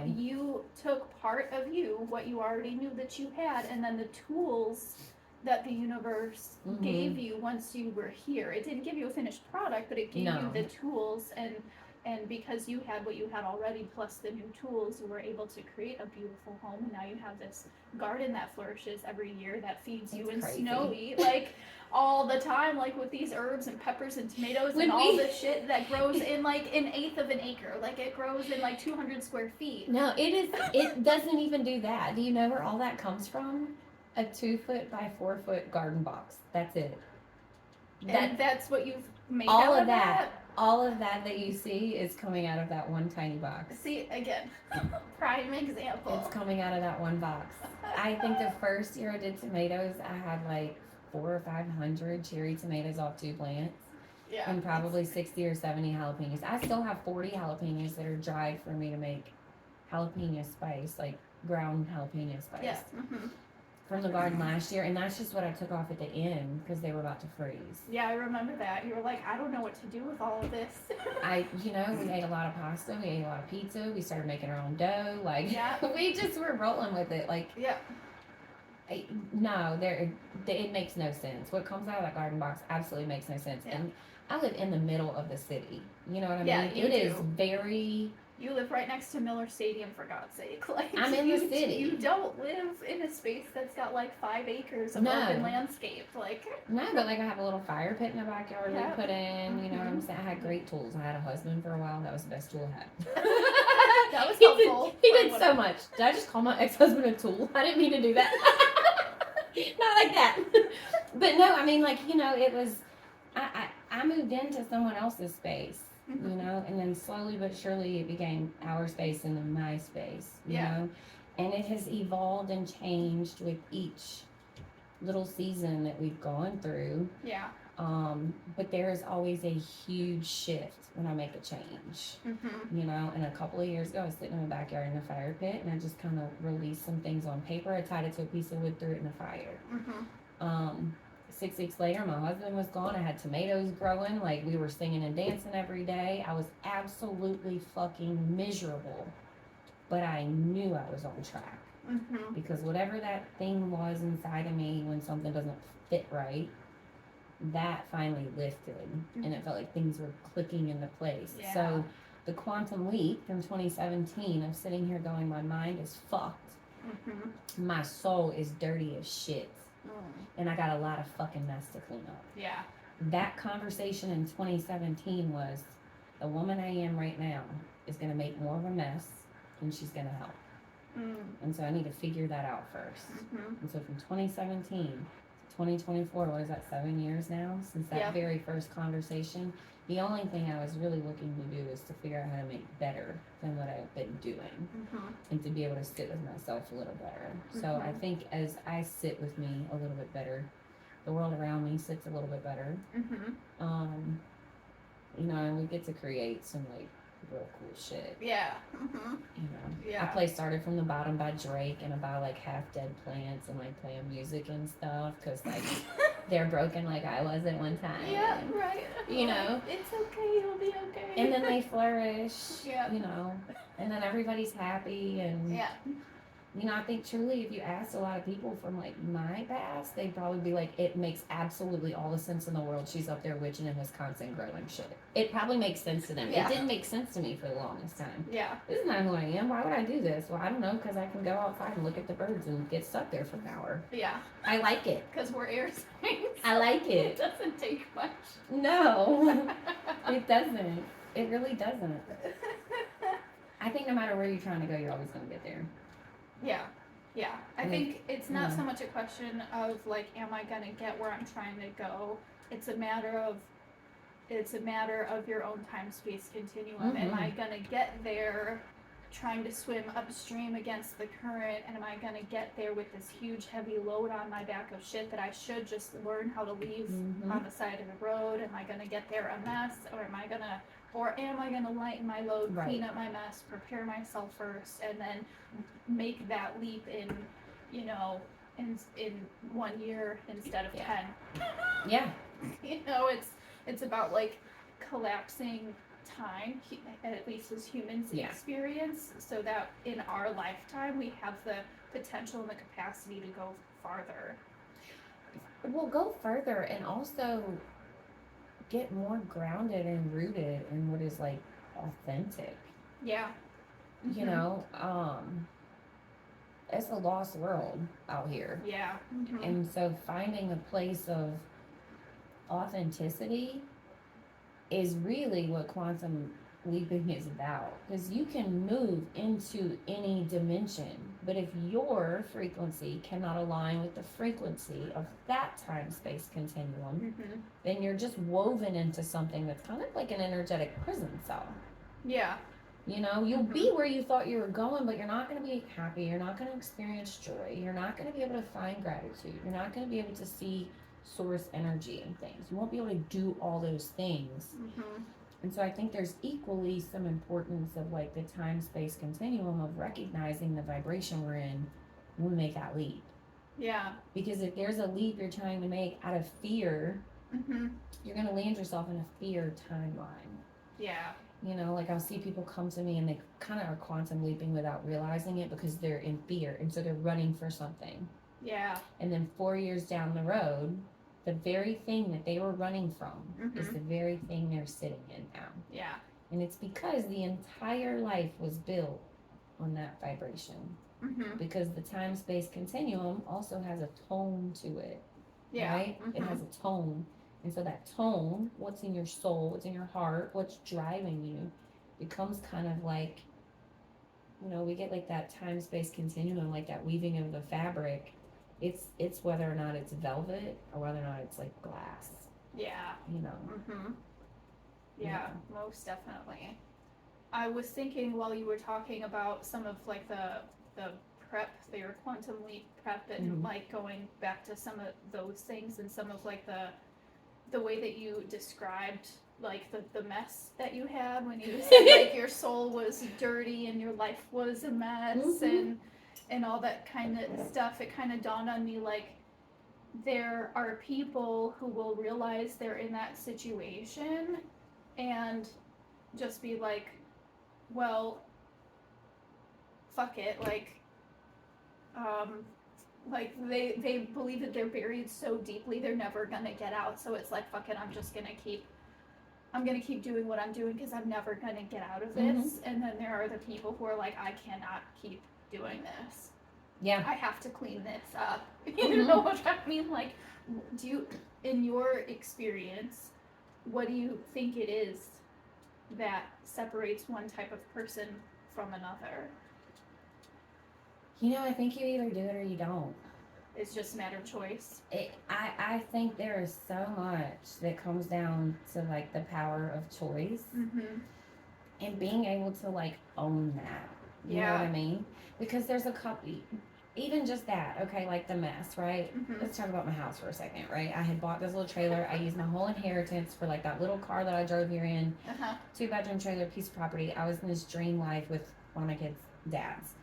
you took part of you, what you already knew that you had, and then the tools that the universe gave you once you were here. It didn't give you a finished product, but it gave you the tools, and because you had what you had already plus the new tools, you were able to create a beautiful home, and now you have this garden that flourishes every year that feeds you and Snowy like all the time, like with these herbs and peppers and tomatoes and all the shit that grows in like an eighth of an acre. Like it grows in like 200 square feet. No, it doesn't even do that. Do you know where all that comes from? A 2-foot by 4-foot garden box. That's it. And that's what you've made all out of that. All of that you see is coming out of that one tiny box. See, again, prime example. It's coming out of that one box. I think the first year I did tomatoes, I had like 400 or 500 cherry tomatoes off 2 plants. Yeah. And probably 60 or 70 jalapenos. I still have 40 jalapenos that are dried for me to make jalapeno spice, like ground jalapeno spice. Yeah. From the garden last year, and that's just what I took off at the end because they were about to freeze. Yeah, I remember that. You were like, I don't know what to do with all of this. We ate a lot of pasta, we ate a lot of pizza, we started making our own dough, like, we just were rolling with it, like, it makes no sense. What comes out of that garden box absolutely makes no sense, and I live in the middle of the city, you know what I mean? It is very... You live right next to Miller Stadium, for God's sake. Like I'm in the city. You don't live in a space that's got like 5 acres of open landscape. Like no, but like I have a little fire pit in the backyard we put in. You know what I'm saying? I had great tools. I had a husband for a while. That was the best tool I had. That was helpful. He did so much. Did I just call my ex-husband a tool? I didn't mean to do that. Not like that. But no, I mean, like, you know, it was. I moved into someone else's space. You know, and then slowly but surely it became our space and then my space, you know, and it has evolved and changed with each little season that we've gone through. Yeah. But there is always a huge shift when I make a change, you know, and a couple of years ago I was sitting in the backyard in a fire pit and I just kind of released some things on paper. I tied it to a piece of wood, threw it in the fire. 6 weeks later, my husband was gone. I had tomatoes growing. Like, we were singing and dancing every day. I was absolutely fucking miserable. But I knew I was on track. Because whatever that thing was inside of me when something doesn't fit right, that finally lifted. And it felt like things were clicking into place. Yeah. So, the quantum leap from 2017 of sitting here going, my mind is fucked. My soul is dirty as shit. And I got a lot of fucking mess to clean up. Yeah. That conversation in 2017 was, the woman I am right now is going to make more of a mess than she's going to help. And so I need to figure that out first. And so from 2017 to 2024, what is that, 7 years now since that very first conversation? The only thing I was really looking to do is to figure out how to make better than what I've been doing and to be able to sit with myself a little better. So I think as I sit with me a little bit better, the world around me sits a little bit better. Mhm. You know, and we get to create some like real cool shit. Yeah. Mhm. You know, I Yeah. play "Started from the Bottom" by Drake, and I buy like half dead plants and like play music and stuff because like they're broken like I was at one time. Yeah, right. You know, It's okay. You'll be okay. and then they flourish. Yeah. You know, and then everybody's happy and. Yeah. You know, I think truly if you asked a lot of people from like my past, they'd probably be like, it makes absolutely all the sense in the world. She's up there witching in Wisconsin growing shit. It probably makes sense to them. Yeah. It didn't make sense to me for the longest time. Yeah. This is not who I am. Why would I do this? Well, I don't know, because I can go outside and look at the birds and get stuck there for an hour. Yeah. I like it. Because we're air signs. I like It it. doesn't take much. No, it doesn't. It really doesn't. I think no matter where you're trying to go, you're always going to get there. Yeah. Yeah. I Mm. think it's not Yeah. so much a question of like, am I gonna get where I'm trying to go? It's a matter of your own time space continuum. Am I gonna get there trying to swim upstream against the current, and am I gonna get there with this huge heavy load on my back of shit that I should just learn how to leave on the side of the road? Am I gonna get there a mess, or am I gonna lighten my load, Right. clean up my mess, prepare myself first, and then make that leap in, you know, in 1 year instead of 10. Yeah. You know, it's about like collapsing time, at least as humans experience, so that in our lifetime we have the potential and the capacity to go farther. We'll go further and also get more grounded and rooted in what is like authentic. Yeah. You know, it's a lost world out here. Yeah. And so finding a place of authenticity is really what quantum leaping is about, because you can move into any dimension, but if your frequency cannot align with the frequency of that time space continuum, then you're just woven into something that's kind of like an energetic prison cell. Yeah. You know, you'll be where you thought you were going, but you're not going to be happy. You're not going to experience joy. You're not going to be able to find gratitude. You're not going to be able to see source energy and things. You won't be able to do all those things. And so I think there's equally some importance of like the time space continuum of recognizing the vibration we're in when we make that leap. Yeah. Because if there's a leap you're trying to make out of fear, you're going to land yourself in a fear timeline. Yeah. You know, like I'll see people come to me and they kind of are quantum leaping without realizing it because they're in fear. And so they're running for something. Yeah. And then 4 years down the road, the very thing that they were running from is the very thing they're sitting in now. Yeah. And it's because the entire life was built on that vibration. Because the time-space continuum also has a tone to it. Yeah. Right? It has a tone. And so that tone, what's in your soul, what's in your heart, what's driving you, becomes kind of like, you know, we get like that time-space continuum, like that weaving of the fabric. It's whether or not it's velvet or whether or not it's like glass. Yeah. You know. Yeah, most definitely. I was thinking while you were talking about some of like the prep, your quantum leap prep, and like going back to some of those things and some of like the way that you described like the mess that you had when you said like your soul was dirty and your life was a mess and all that kind of stuff. It kind of dawned on me like there are people who will realize they're in that situation and just be like, well, fuck it, like they believe that they're buried so deeply they're never gonna get out, so it's like, fuck it, I'm gonna keep doing what I'm doing because I'm never gonna get out of this. And then there are the people who are like, I cannot keep doing this. Yeah. I have to clean this up. You know what I mean? Like, do you, in your experience, what do you think it is that separates one type of person from another? You know, I think you either do it or you don't. It's just a matter of choice. I think there is so much that comes down to like the power of choice and being able to like own that. You know what I mean? Because there's a couple, even just that, okay, like the mess, right? Let's talk about my house for a second, right? I had bought this little trailer. I used my whole inheritance for like that little car that I drove here in, 2-bedroom trailer, piece of property. I was in this dream life with one of my kids' dads.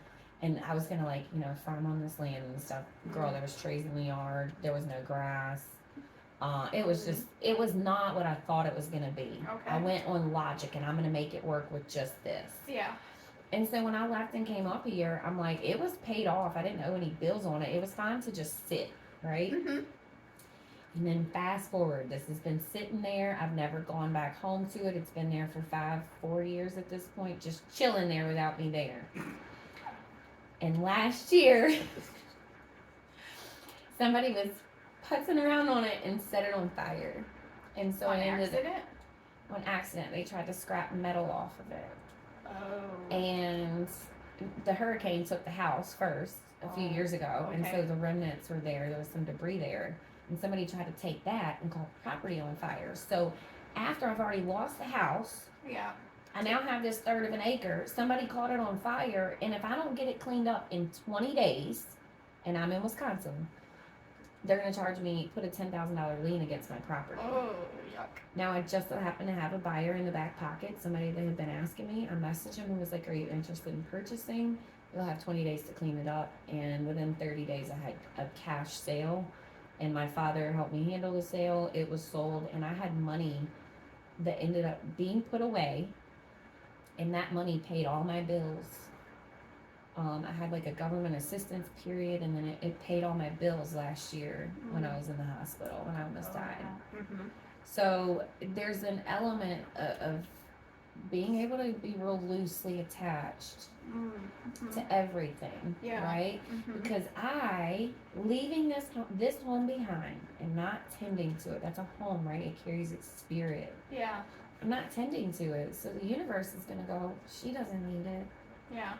And I was gonna, like, you know, farm on this land and stuff. Girl, there was trees in the yard. There was no grass. It was just, it was not what I thought it was gonna be. Okay. I went on logic and I'm gonna make it work with just this. Yeah. And so when I left and came up here, I'm like, it was paid off. I didn't owe any bills on it. It was fine to just sit, right? And then fast forward, this has been sitting there. I've never gone back home to it. It's been there for 4 years at this point, just chilling there without me there. And last year, somebody was putzing around on it and set it on fire. And so on accident? On accident. They tried to scrap metal off of it. Oh. And the hurricane took the house first a few years ago. Okay. And so the remnants were there. There was some debris there. And somebody tried to take that and caught the property on fire. So after I've already lost the house, yeah, I now have this third of an acre. Somebody caught it on fire. And if I don't get it cleaned up in 20 days, and I'm in Wisconsin, they're going to charge me, put a $10,000 lien against my property. Oh, yuck. Now, I just so happen to have a buyer in the back pocket, somebody that had been asking me. I messaged him and was like, are you interested in purchasing? You'll have 20 days to clean it up. And within 30 days, I had a cash sale. And my father helped me handle the sale. It was sold. And I had money that ended up being put away. And that money paid all my bills. I had like a government assistance period, and then it paid all my bills last year when I was in the hospital, when I almost died. So there's an element of being able to be real loosely attached to everything, right? Because leaving this home behind and not tending to it, that's a home, right? It carries its spirit. Yeah. I'm not tending to it, so the universe is going to go, she doesn't need it. Yeah.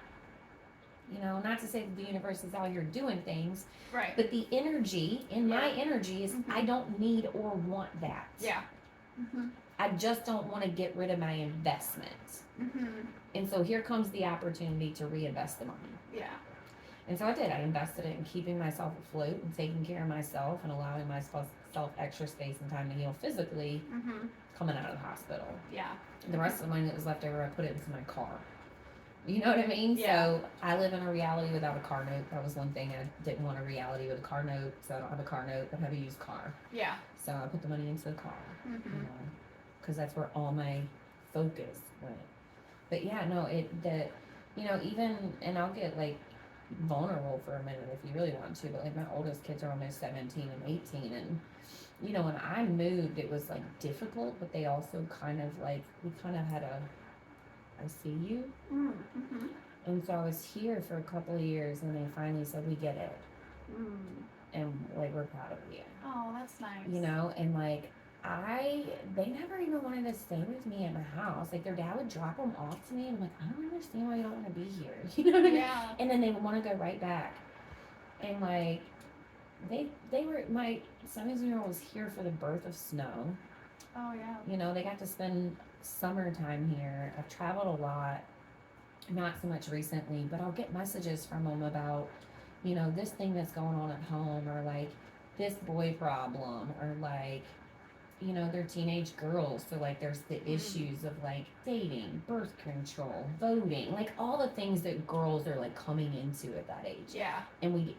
You know, not to say that the universe is out here doing things, right? But the energy my energy is, I don't need or want that. Yeah. I just don't want to get rid of my investment. And so here comes the opportunity to reinvest the money. Yeah. And so I did. I invested it in keeping myself afloat and taking care of myself and allowing myself extra space and time to heal physically coming out of the hospital. Yeah. The rest of the money that was left over, I put it into my car. You know what I mean? Yeah. So I live in a reality without a car note. That was one thing. I didn't want a reality with a car note, so I don't have a car note, but I have a used car. Yeah. So I put the money into the car, you know, because that's where all my focus went. But yeah, no, even, and I'll get like vulnerable for a minute if you really want to, but like my oldest kids are almost 17 and 18, and you know, when I moved, it was like difficult, but they also kind of like, we kind of had I see you. And so I was here for a couple of years, and they finally said, we get it. And like, we're proud of you. Oh, that's nice. You know, and like, they never even wanted to stay with me at my house. Like, their dad would drop them off to me, and I'm like, I don't understand why you don't want to be here. You know what I mean? Yeah. And then they would want to go right back. And like, they were, my 17-year-old was here for the birth of Snow. Oh, yeah. You know, they got to spend summertime here. I've traveled a lot, not so much recently, but I'll get messages from them about, you know, this thing that's going on at home, or like this boy problem, or like, you know, they're teenage girls, so like there's the issues of like dating, birth control, voting, like all the things that girls are like coming into at that age. Yeah. And we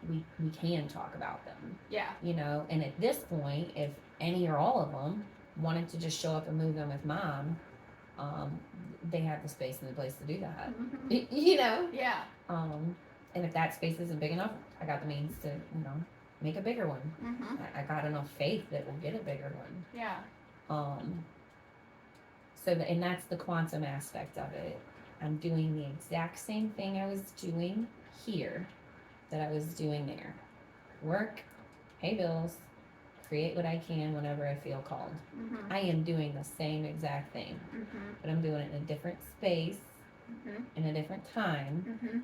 can talk about them. Yeah. You know, and at this point, if any or all of them wanted to just show up and move in with mom, they have the space and the place to do that. You know? Yeah. And if that space isn't big enough, I got the means to, you know, make a bigger one. I got enough faith that we'll get a bigger one. Yeah. And that's the quantum aspect of it. I'm doing the exact same thing I was doing here that I was doing there. Work, pay bills, create what I can whenever I feel called. I am doing the same exact thing, but I'm doing it in a different space, in a different time,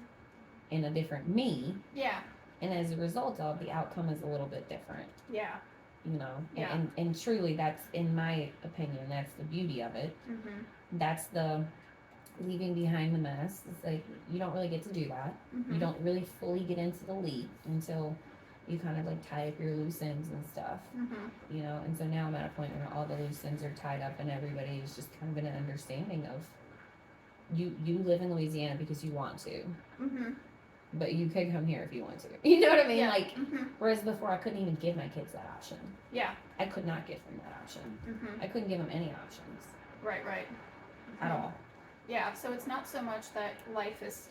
in a different me. Yeah. And as a result of, the outcome is a little bit different. Yeah. You know, Yeah. and truly, that's, in my opinion, that's the beauty of it. That's the leaving behind the mess. It's like you don't really get to do that. You don't really fully get into the leap until you kind of like tie up your loose ends and stuff, you know. And so now I'm at a point where all the loose ends are tied up, and everybody is just kind of in an understanding of you live in Louisiana because you want to, but you could come here if you want to. You know what I mean? Yeah. Like, whereas before I couldn't even give my kids that option. Yeah. I could not give them that option. I couldn't give them any options. Right. At all. Yeah. So it's not so much that life is.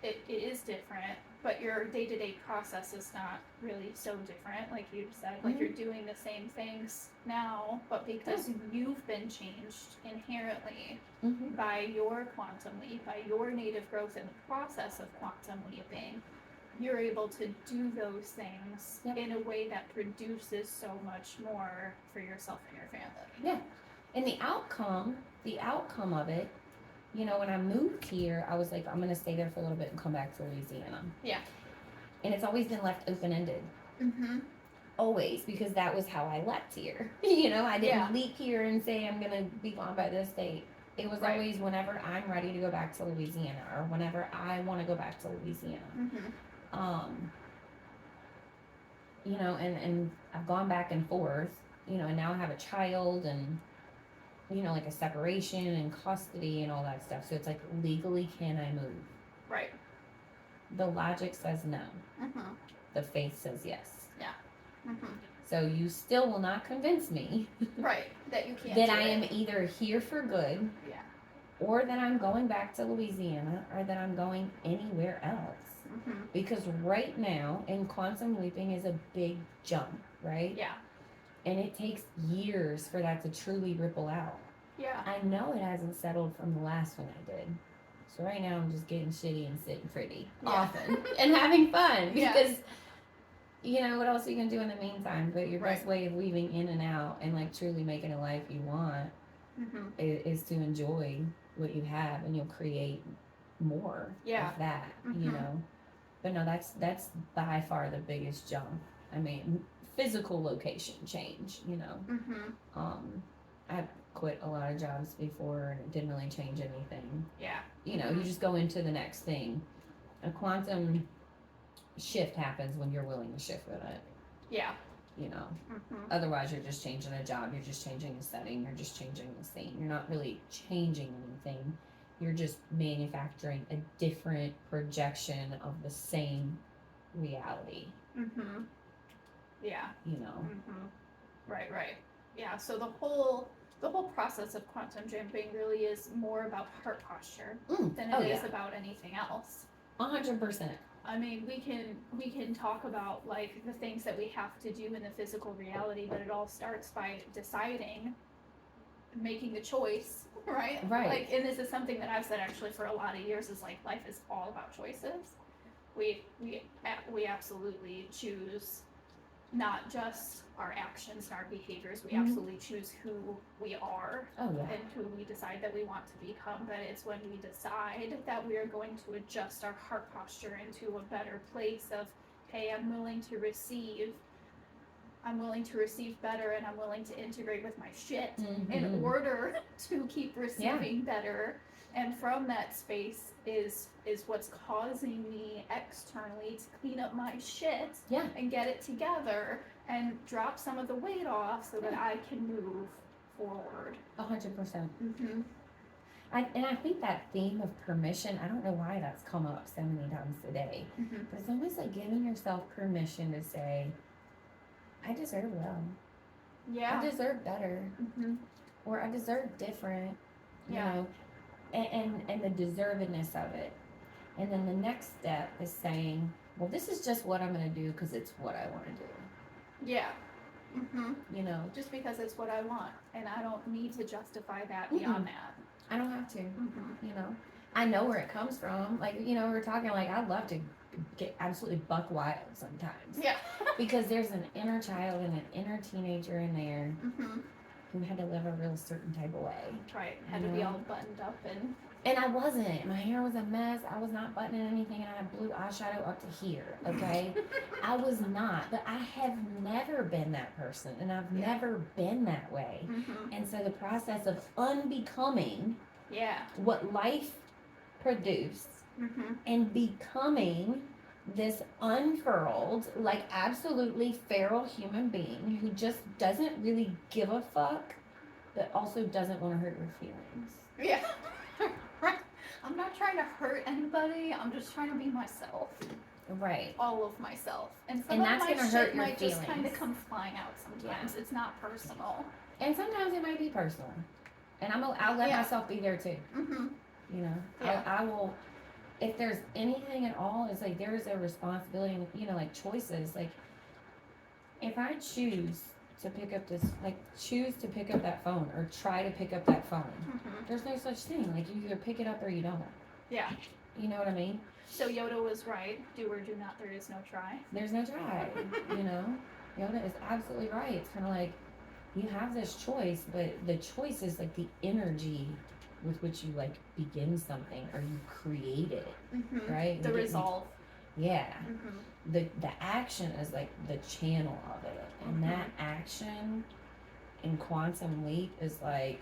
It is different, but your day-to-day process is not really so different. Like you said, like you're doing the same things now, but because you've been changed inherently by your quantum leap, by your native growth in the process of quantum leaping, you're able to do those things in a way that produces so much more for yourself and your family. Yeah. And the outcome of it, you know, when I moved here, I was like, I'm going to stay there for a little bit and come back to Louisiana. Yeah. And it's always been left open-ended. Always, because that was how I left here. You know, I didn't leap here and say I'm going to be gone by this date. It was always whenever I'm ready to go back to Louisiana or whenever I want to go back to Louisiana. You know, and I've gone back and forth, you know, and now I have a child and, you know, like a separation and custody and all that stuff. So it's like, legally, can I move? Right. The logic says no. The faith says yes. Yeah. So you still will not convince me right, that you can't that I am either here for good, or that I'm going back to Louisiana, or that I'm going anywhere else. Because right now, in quantum leaping is a big jump, right? Yeah. And it takes years for that to truly ripple out. Yeah. I know it hasn't settled from the last one I did. So right now I'm just getting shitty and sitting pretty often and having fun because you know what else are you gonna do in the meantime? But your best way of weaving in and out and like truly making a life you want is to enjoy what you have, and you'll create more of that. You know. But no, that's by far the biggest jump. I mean, physical location change. You know. I quit a lot of jobs before and it didn't really change anything. Yeah. You know, you just go into the next thing. A quantum shift happens when you're willing to shift with it. Yeah. You know. Otherwise you're just changing a job, you're just changing a setting, you're just changing the scene. You're not really changing anything. You're just manufacturing a different projection of the same reality. Yeah. You know. Right. Yeah, so the whole process of quantum jumping really is more about heart posture than it is about anything else. 100%. I mean, we can talk about like the things that we have to do in the physical reality, but it all starts by deciding, making the choice, right? Right. Like, and this is something that I've said actually for a lot of years, is like life is all about choices. We absolutely choose not just our actions and our behaviors, we absolutely choose who we are and who we decide that we want to become. But it's when we decide that we are going to adjust our heart posture into a better place of, hey, I'm willing to receive better, and I'm willing to integrate with my shit in order to keep receiving better. And from that space is what's causing me externally to clean up my shit and get it together and drop some of the weight off so that I can move forward. 100%. And I think that theme of permission, I don't know why that's come up so many times today, but it's almost like giving yourself permission to say, I deserve love. Yeah. I deserve better. Or I deserve different. You know? And the deservedness of it. And then the next step is saying, well, this is just what I'm going to do because it's what I want to do. Yeah. You know? Just because it's what I want. And I don't need to justify that beyond that. I don't have to. You know? I know where it comes from. Like, you know, we're talking like, I'd love to get absolutely buck wild sometimes. Yeah. Because there's an inner child and an inner teenager in there who had to live a real certain type of way. Right. Had to be all buttoned up and I wasn't. My hair was a mess. I was not buttoning anything, and I had blue eyeshadow up to here, okay? I was not. But I have never been that person, and I've never been that way. And so the process of unbecoming Yeah. what life produced, Mm-hmm. and becoming this unfurled, like absolutely feral human being who just doesn't really give a fuck, but also doesn't want to hurt your feelings. Yeah. I'm not trying to hurt anybody. I'm just trying to be myself. Right. All of myself. And some And of that's my gonna shit hurt your might just kind of feelings. come flying out sometimes. Yeah. It's not personal. And sometimes it might be personal. And I'll let Yeah. myself be there too. Mm-hmm. You know, Yeah. I will, if there's anything at all, it's like there is a responsibility, you know, like choices. Like, if I choose to pick up that phone or try to pick up that phone, Mm-hmm. there's no such thing. Like, you either pick it up or you don't. Yeah. You know what I mean? So Yoda was right. Do or do not, there is no try. There's no try, you know? Yoda is absolutely right. It's kind of like, you have this choice, but the choice is like the energy with which you like begin something or you create it, Mm-hmm. right? The resolve. Yeah. Mm-hmm. The action is like the channel of it, and that action in Quantum Leap is like,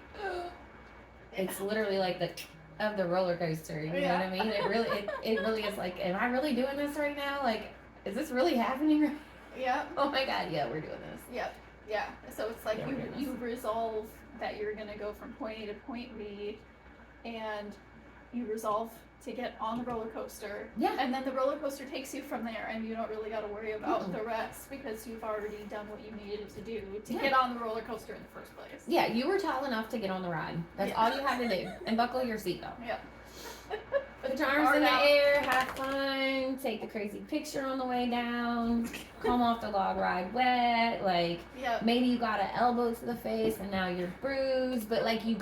it's literally like the of the roller coaster. You know what I mean? It really is like, am I really doing this right now? Like, is this really happening? Yep. Oh my god, yeah, we're doing this. Yep. Yeah. So it's like Yeah, you resolve that you're gonna go from point A to point B, and you resolve to get on the roller coaster. Yeah. And then the roller coaster takes you from there, and you don't really got to worry about Mm-mm. the rest because you've already done what you needed to do to get on the roller coaster in the first place. Yeah, you were tall enough to get on the ride. That's all you had to do, and buckle your seatbelt. Yep. Put your arms in the air, have fun, take the crazy picture on the way down, come off the log ride wet, like maybe you got an elbow to the face and now you're bruised, but like you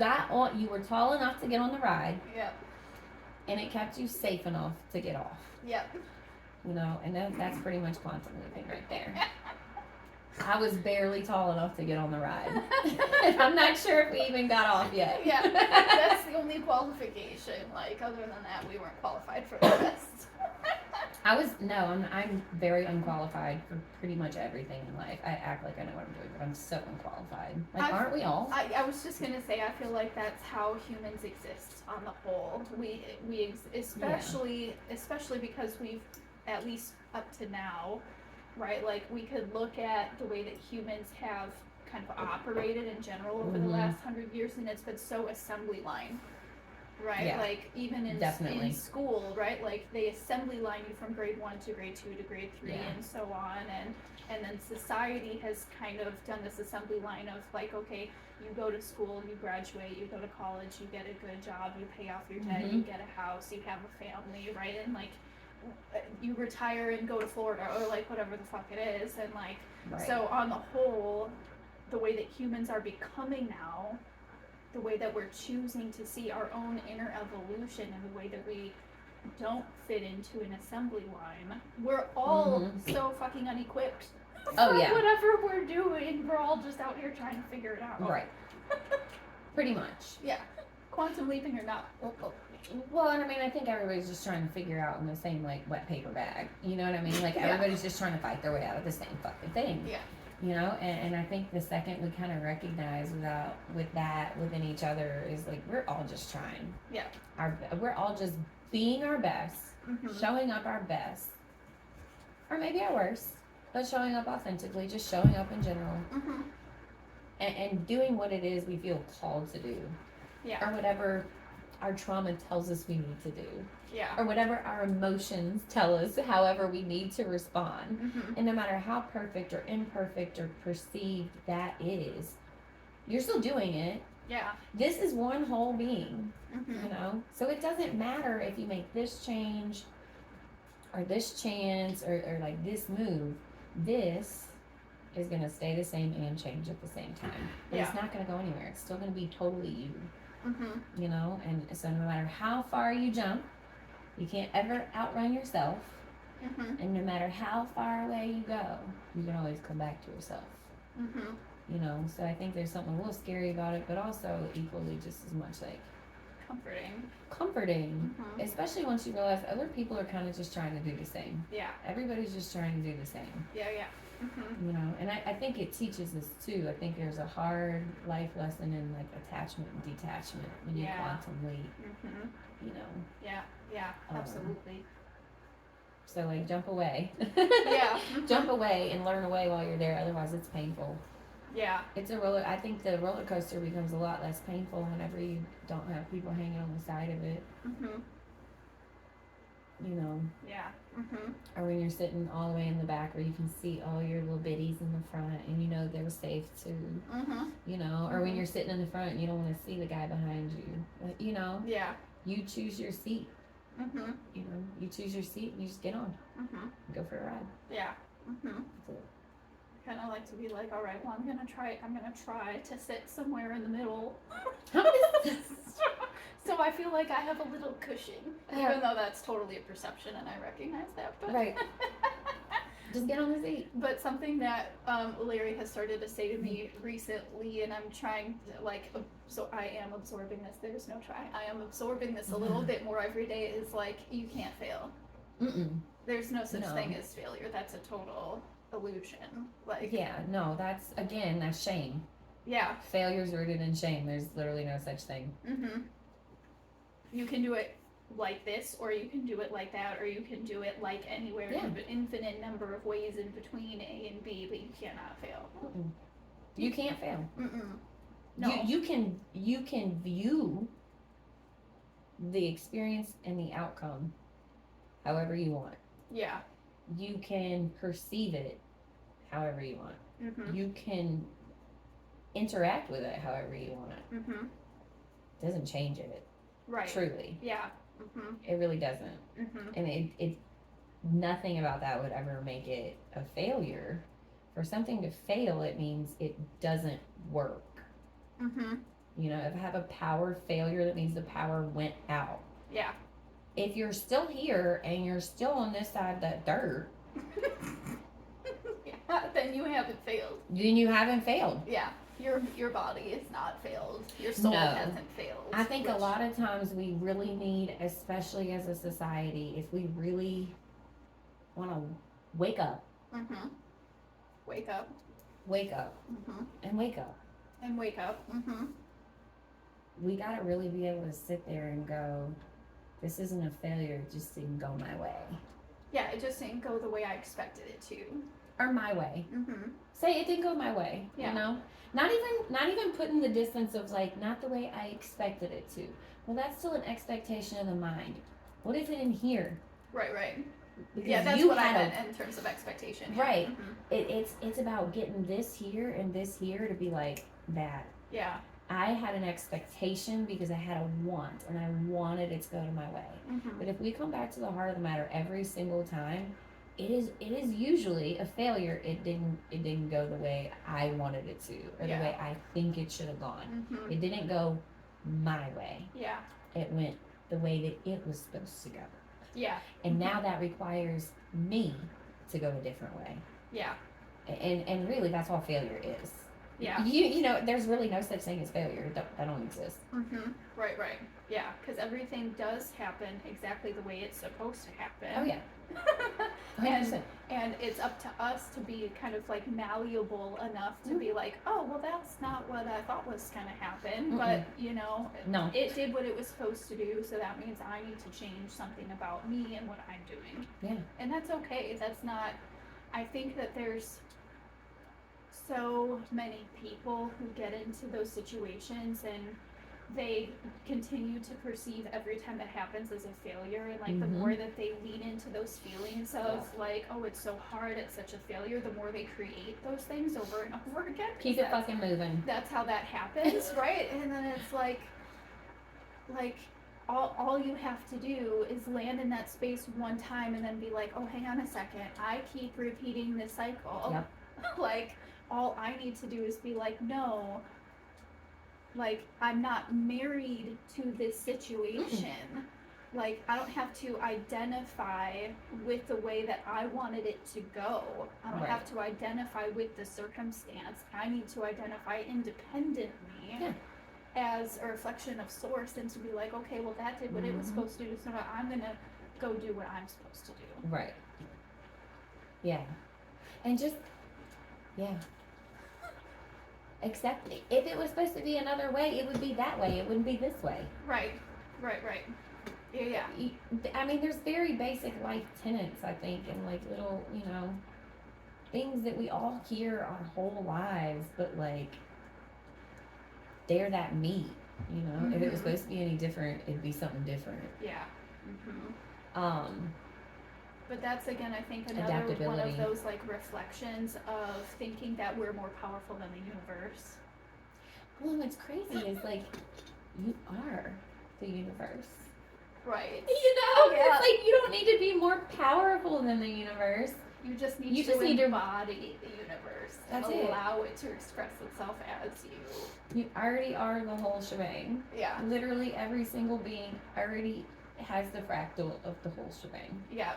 were tall enough to get on the ride. Yep. And it kept you safe enough to get off. Yep. You know, and that's pretty much quantum leaping right there. I was barely tall enough to get on the ride. I'm not sure if we even got off yet. Yeah, that's the only qualification. Like, other than that, we weren't qualified for the rest. I'm very unqualified for pretty much everything in life. I act like I know what I'm doing, but I'm so unqualified. Like, aren't we all? I was just gonna say, I feel like that's how humans exist on the whole. Especially because we've, at least up to now, right? Like, we could look at the way that humans have kind of operated in general over the last 100 years, and it's been so assembly line. Right, yeah, like even in school, right? Like they assembly line you from grade 1 to grade 2 to grade 3 and so on, and then society has kind of done this assembly line of like, okay, you go to school, you graduate, you go to college, you get a good job, you pay off your debt, you get a house, you have a family, right? And like you retire and go to Florida or like whatever the fuck it is, and like so on the whole, the way that humans are becoming now, the way that we're choosing to see our own inner evolution and the way that we don't fit into an assembly line, we're all so fucking unequipped for whatever we're doing. We're all just out here trying to figure it out. Right. Pretty much. Yeah. Quantum leaping or not. Well, and I mean, I think everybody's just trying to figure out in the same, like, wet paper bag. You know what I mean? Like, everybody's just trying to fight their way out of the same fucking thing. Yeah. You know, and I think the second we kind of recognize within each other is like we're all just trying. Yeah. We're all just being our best, showing up our best, or maybe our worst, but showing up authentically, just showing up in general, and doing what it is we feel called to do, or whatever our trauma tells us we need to do. Yeah. Or whatever our emotions tell us, however we need to respond. And no matter how perfect or imperfect or perceived that is, you're still doing it. Yeah. This is one whole being, you know? So it doesn't matter if you make this change or this chance or like this move. This is going to stay the same and change at the same time. But it's not going to go anywhere. It's still going to be totally you. You know? And so no matter how far you jump, you can't ever outrun yourself, and no matter how far away you go, you can always come back to yourself. You know, so I think there's something a little scary about it, but also equally just as much like comforting, especially once you realize other people are kind of just trying to do the same. Yeah. Everybody's just trying to do the same. Yeah. You know, and I think it teaches us too. I think there's a hard life lesson in like attachment and detachment when you quantum leap. You know. Yeah, absolutely. So like jump away. Yeah. Jump away and learn away while you're there. Otherwise, it's painful. Yeah. It's a roller. I think the roller coaster becomes a lot less painful whenever you don't have people hanging on the side of it. You know. Yeah. Or when you're sitting all the way in the back where you can see all your little bitties in the front and you know they're safe too. You know, or when you're sitting in the front and you don't want to see the guy behind you. You know. Yeah. You choose your seat. You know, you choose your seat and you just get on. Go for a ride. Yeah. Kind of like to be like, all right, well, I'm gonna try to sit somewhere in the middle. So I feel like I have a little cushion, even though that's totally a perception, and I recognize that. But right. Just get on the seat. But something that Larry has started to say to me recently, and I'm trying to so I am absorbing this. There's no try. I am absorbing this a little bit more every day. Is like, you can't fail. There's no such thing as failure. That's a total illusion. Like, yeah, no, that's shame. Yeah. Failure's rooted in shame. There's literally no such thing. You can do it like this, or you can do it like that, or you can do it like anywhere. Yeah. An infinite number of ways in between A and B, but you cannot fail. You can't fail. No. You can view the experience and the outcome however you want. Yeah. You can perceive it however you want. You can interact with it however you want it. Doesn't change it. Right. Truly. Yeah. It really doesn't. And it nothing about that would ever make it a failure. For something to fail, it means it doesn't work. You know, if I have a power failure, that means the power went out. Yeah. If you're still here and you're still on this side of that dirt, then you haven't failed. Then you haven't failed. Yeah. Your body is not failed. Your soul hasn't failed. I think a lot of times we really need, especially as a society, if we really want to wake up. Wake up. Wake up. And wake up. And wake up. We got to really be able to sit there and go, this isn't a failure, it just didn't go my way. Yeah, it just didn't go the way I expected it to. Or my way. Say it didn't go my way. Yeah. You know? Not even putting the distance of like, not the way I expected it to. Well, that's still an expectation of the mind. What if it in here? Right. Because yeah, that's what I meant in terms of expectation. Yeah. Right. It's about getting this here and this here to be like that. Yeah. I had an expectation because I had a want and I wanted it to go to my way. But if we come back to the heart of the matter every single time, it is usually a failure. It didn't go the way I wanted it to, or the way I think it should have gone. It didn't go my way. Yeah. It went the way that it was supposed to go. Yeah. And now that requires me to go a different way. Yeah. And really, that's all failure is. Yeah. You know, there's really no such thing as failure. That don't exist. Right. Yeah, because everything does happen exactly the way it's supposed to happen. Oh yeah. 100%. And it's up to us to be kind of like malleable enough to be like, oh, well, that's not what I thought was going to happen. But, you know, no. It did what it was supposed to do. So that means I need to change something about me and what I'm doing. Yeah. And that's okay. That's not, I think that there's so many people who get into those situations and they continue to perceive every time it happens as a failure, and like the more that they lean into those feelings of like, oh, it's so hard, it's such a failure, the more they create those things over and over again. Keep it fucking moving. That's how that happens, right? And then it's like all you have to do is land in that space one time and then be like, oh, hang on a second, I keep repeating this cycle. Yep. Like, all I need to do is be like, no, like, I'm not married to this situation. Like, I don't have to identify with the way that I wanted it to go. I don't have to identify with the circumstance. I need to identify independently as a reflection of source, and to be like, okay, well, that did what it was supposed to do, so now I'm gonna go do what I'm supposed to do. Right. Yeah. And just Yeah. Except if it was supposed to be another way, it would be that way. It wouldn't be this way. Right. Yeah. I mean, there's very basic life tenets, I think, and like little, things that we all hear our whole lives, but like they're that meat, If it was supposed to be any different, it'd be something different. Yeah. But that's again, I think, another one of those like reflections of thinking that we're more powerful than the universe. Well, what's crazy is like you are the universe. Right. It's like you don't need to be more powerful than the universe. You just need to embody the universe and allow it to express itself as you. You already are the whole shebang. Yeah. Literally every single being already has the fractal of the whole shebang. Yeah.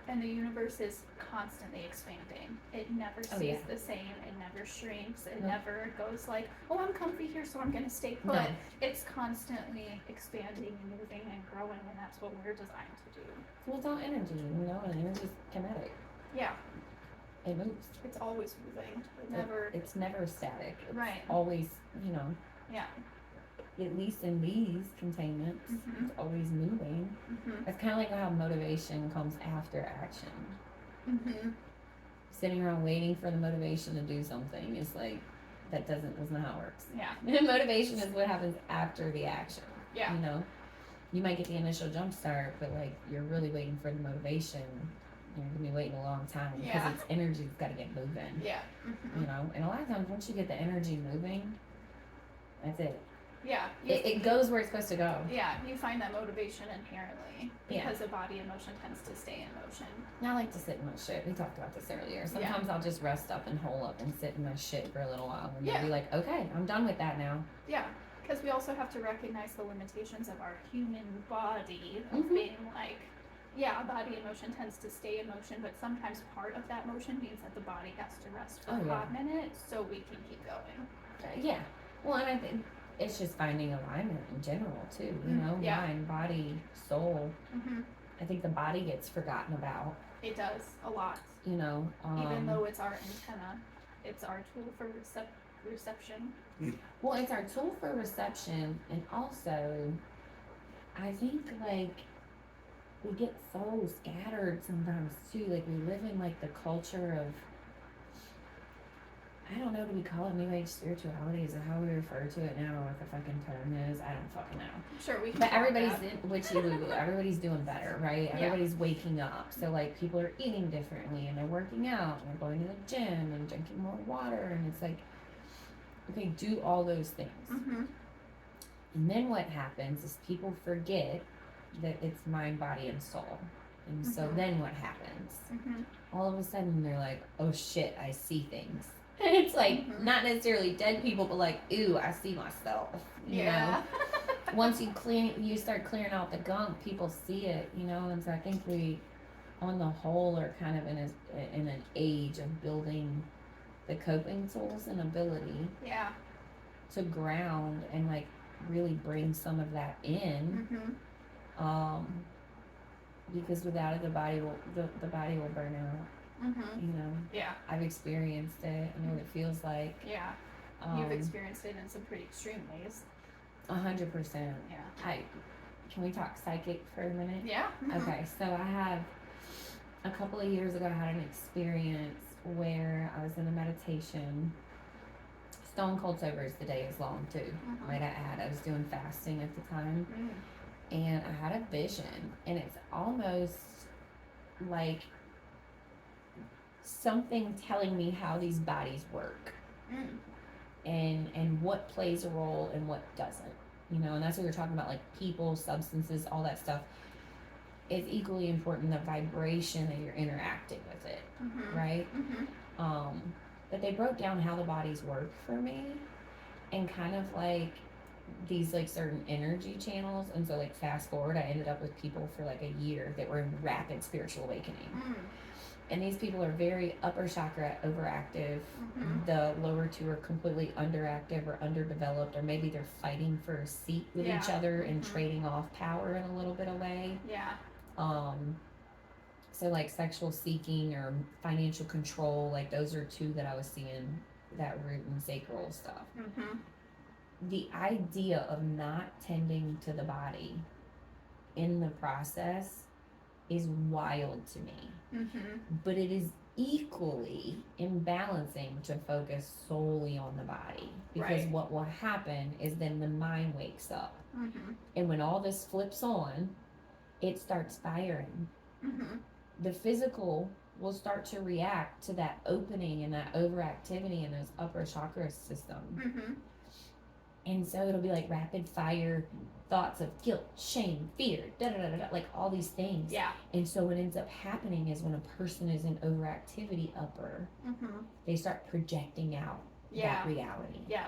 And the universe is constantly expanding. It never stays the same. It never shrinks. It never goes like, oh, I'm comfy here, so I'm going to stay put. No. It's constantly expanding and moving and growing, and that's what we're designed to do. Well, it's all energy, and energy's kinetic. Yeah. It moves. It's always moving. It's never static. It's right. always, Yeah. At least in these containments, it's always moving. It's kind of like how motivation comes after action. Sitting around waiting for the motivation to do something is like, that's not how it works. Yeah. Motivation is what happens after the action. Yeah. You might get the initial jump start, but like you're really waiting for the motivation. You're gonna be waiting a long time because it's energy's got to get moving. Yeah. And a lot of times once you get the energy moving, that's it. Yeah. It goes where it's supposed to go. Yeah, you find that motivation inherently because the body emotion tends to stay in motion. I like to sit in my shit. We talked about this earlier. Sometimes I'll just rest up and hole up and sit in my shit for a little while and then be like, okay, I'm done with that now. Yeah, because we also have to recognize the limitations of our human body of being like, body emotion tends to stay in motion, but sometimes part of that motion means that the body has to rest for a hot minute so we can keep going. Well, and I think it's just finding alignment in general too, mind, body, soul. I think the body gets forgotten about. It does a lot. Even though it's our antenna, it's our tool for reception. Well, it's our tool for reception, and also I think like we get so scattered sometimes too. Like we live in like the culture of, I don't know, do we call it New Age spirituality? Is it how we refer to it now? What the fucking term is? I don't fucking know. Sure, we can. But everybody's doing better, right? Everybody's waking up. So like people are eating differently and they're working out and they're going to the gym and drinking more water, and it's like, okay, do all those things. And then what happens is people forget that it's mind, body, and soul. And so then what happens? All of a sudden they're like, oh shit, I see things. And it's like, not necessarily dead people, but like, ooh, I see myself. You know? Once you start clearing out the gunk, people see it, and so I think we, on the whole, are kind of in an age of building the coping tools and ability to ground and like really bring some of that in. Because without it, the body will burn out. I've experienced it. I know what it feels like. You've experienced it in some pretty extreme ways. 100%. Can we talk psychic for a minute? Okay, so I have a couple of years ago I had an experience where I was in a meditation. Stone cold sober is the day is long too. Might I add, I was doing fasting at the time. And I had a vision, and it's almost like something telling me how these bodies work and what plays a role and what doesn't, and that's what we're talking about, like people, substances, all that stuff is equally important, the vibration that you're interacting with it, right? But they broke down how the bodies work for me and kind of like these like certain energy channels, and so like fast forward, I ended up with people for like a year that were in rapid spiritual awakening. And these people are very upper chakra overactive. The lower two are completely underactive or underdeveloped, or maybe they're fighting for a seat with each other and trading off power in a little bit of way. So like sexual seeking or financial control, like those are two that I was seeing, that root and sacral stuff. Mm-hmm. The idea of not tending to the body in the process is wild to me. Mm-hmm. But it is equally imbalancing to focus solely on the body, because Right. what will happen is then the mind wakes up, Mm-hmm. and when all this flips on, it starts firing. Mm-hmm. The physical will start to react to that opening and that overactivity in those upper chakra system. Mm-hmm. And so it'll be like rapid fire thoughts of guilt, shame, fear, da da da da, like all these things. Yeah. And so what ends up happening is when a person is in overactivity upper, Mm-hmm. they start projecting out Yeah. that reality. Yeah.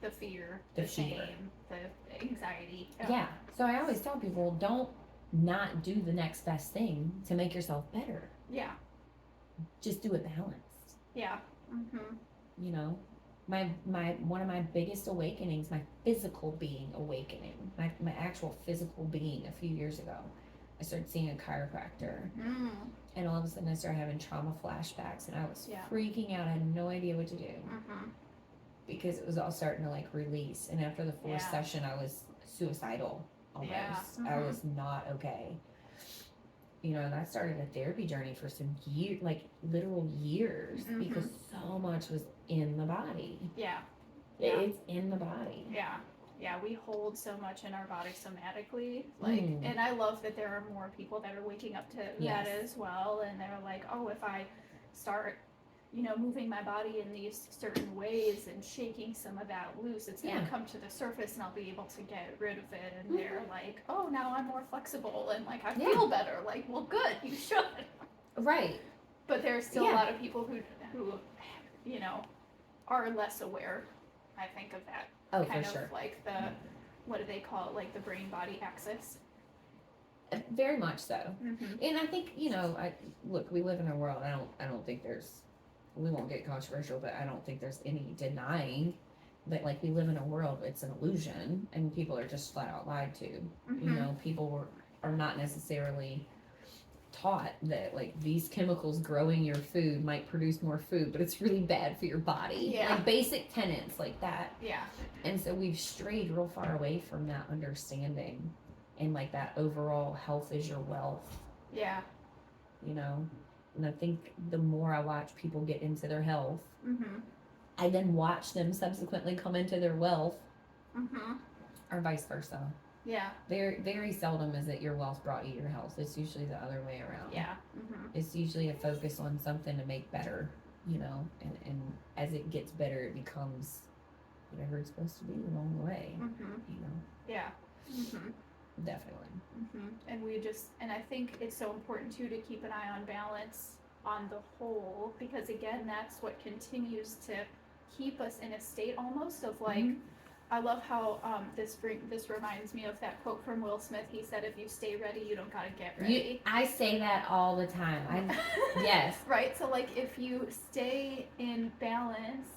The fear, The the fear. shame, the anxiety. Yeah. So I always tell people, don't not do the next best thing to make yourself better. Yeah. Just do it balanced. Yeah. Mm-hmm. You know, my one of my biggest awakenings, my physical being awakening, my actual physical being a few years ago, I started seeing a chiropractor, and all of a sudden I started having trauma flashbacks, and I was freaking out. I had no idea what to do, because it was all starting to like release. And after the fourth session, I was suicidal almost. I was not okay. You know, and I started a therapy journey for some years, like literal years, because so much was in the body. Yeah. It's in the body. Yeah. Yeah, we hold so much in our body somatically. Like, and I love that there are more people that are waking up to that as well. And they're like, oh, if I start, you know, moving my body in these certain ways and shaking some of that loose, it's going to come to the surface and I'll be able to get rid of it. And they're like, oh, now I'm more flexible and like I feel better. Like, well, good, you should. Right. But there's still a lot of people who, you know, are less aware, I think, of that. Oh, kind for of sure. Like the, what do they call it? Like the brain body axis. Very much so. And I think, you know, look, we live in a world, I don't think there's, we won't get controversial, but I don't think there's any denying that, like, we live in a world, it's an illusion, and people are just flat out lied to. You know, people are not necessarily taught that, like, these chemicals growing your food might produce more food, but it's really bad for your body. Like, basic tenets like that. And so we've strayed real far away from that understanding, and, like, that overall health is your wealth. You know? And I think the more I watch people get into their health, I then watch them subsequently come into their wealth, or vice versa. Very, very seldom is it your wealth brought you your health. It's usually the other way around. It's usually a focus on something to make better, you know, and as it gets better, it becomes whatever it's supposed to be along the way, you know. Definitely. And I think it's so important too to keep an eye on balance on the whole, because again, that's what continues to keep us in a state almost of like, I love how this reminds me of that quote from Will Smith. He said, if you stay ready, you don't gotta get ready. I say that all the time. Yes. Right? So like if you stay in balance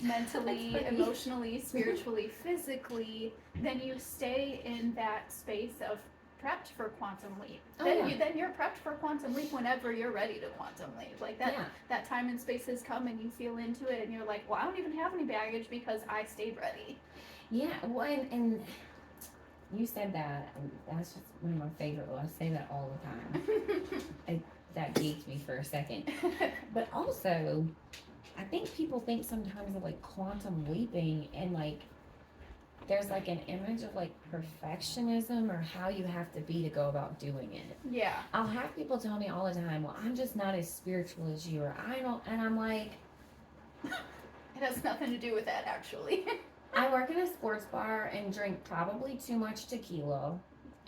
mentally, emotionally, spiritually, physically, then you stay in that space of prepped for quantum leap. Then you're prepped for quantum leap whenever you're ready to quantum leap. Like that time and space has come and you feel into it and you're like, well, I don't even have any baggage because I stayed ready. Yeah, well, and you said that, and that's just one of my favorite. I say that all the time. That geeked me for a second. But also, I think people think sometimes of like quantum leaping and like there's like an image of like perfectionism or how you have to be to go about doing it. Yeah. I'll have people tell me all the time, well, I'm just not as spiritual as you, or I don't, and I'm like, it has nothing to do with that actually. I work in a sports bar and drink probably too much tequila,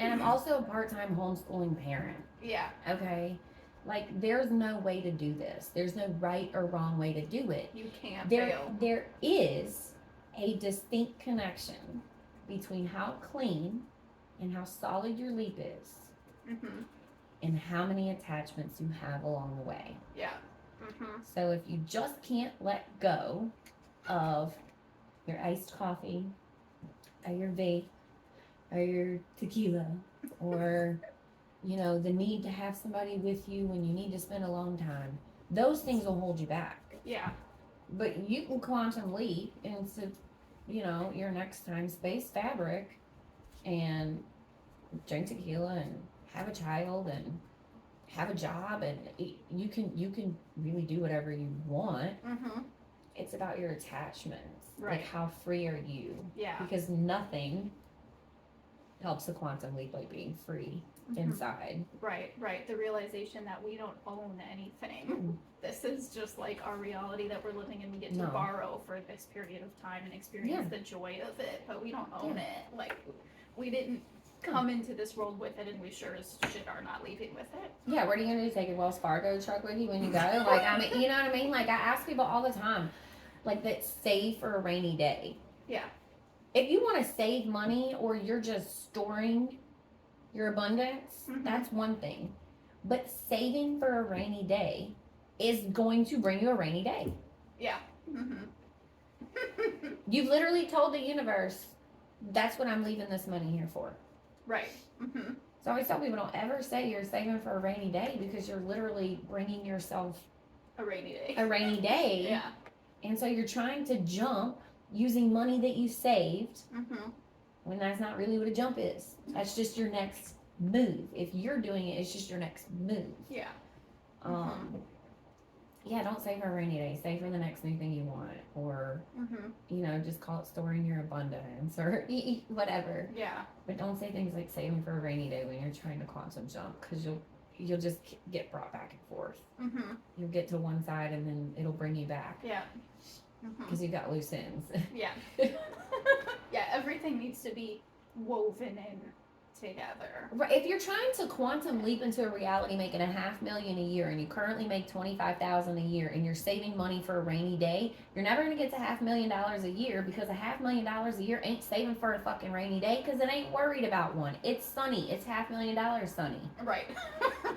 and I'm also a part-time homeschooling parent. Yeah. Okay? Like, there's no way to do this. There's no right or wrong way to do it. You can't fail. There is a distinct connection between how clean and how solid your leap is, and how many attachments you have along the way. Yeah. So if you just can't let go of your iced coffee, or your vape, or your tequila, or you know, the need to have somebody with you when you need to spend alone time. Those things will hold you back. Yeah. But you can quantum leap into, you know, your next time space fabric and drink tequila and have a child and have a job and you can really do whatever you want. Mm-hmm. It's about your attachments. Right. Like how free are you? Yeah. Because nothing helps a quantum leap like being free inside. Right, right. The realization that we don't own anything. Mm. This is just like our reality that we're living in. We get to No. borrow for this period of time and experience the joy of it, but we don't own it. Like, we didn't come into this world with it, and we sure as shit are not leaving with it. Yeah, what are you gonna do? Take a Wells Fargo truck with you when you go? Like, I mean, you know what I mean? Like, I ask people all the time, like, that save for a rainy day. Yeah. If you want to save money or you're just storing your abundance, that's one thing. But saving for a rainy day is going to bring you a rainy day. Yeah. You've literally told the universe, that's what I'm leaving this money here for. Right. So I always tell people, don't ever say you're saving for a rainy day because you're literally bringing yourself a rainy day. A rainy day. Yeah. And so you're trying to jump using money that you saved when that's not really what a jump is. That's just your next move. If you're doing it, it's just your next move. Yeah. Yeah, don't save for a rainy day. Save for the next new thing you want. Or, you know, just call it storing your abundance or whatever. Yeah. But don't say things like saving for a rainy day when you're trying to quantum jump because you'll just get brought back and forth. You'll get to one side and then it'll bring you back. Yeah. Because you got loose ends. Yeah. Yeah, everything needs to be woven in together. Right. If you're trying to quantum leap into a reality making $500,000 a year and you currently make $25,000 a year and you're saving money for a rainy day, you're never going to get to $500,000 a year because $500,000 a year ain't saving for a fucking rainy day because it ain't worried about one. It's sunny. It's $500,000 sunny. Right.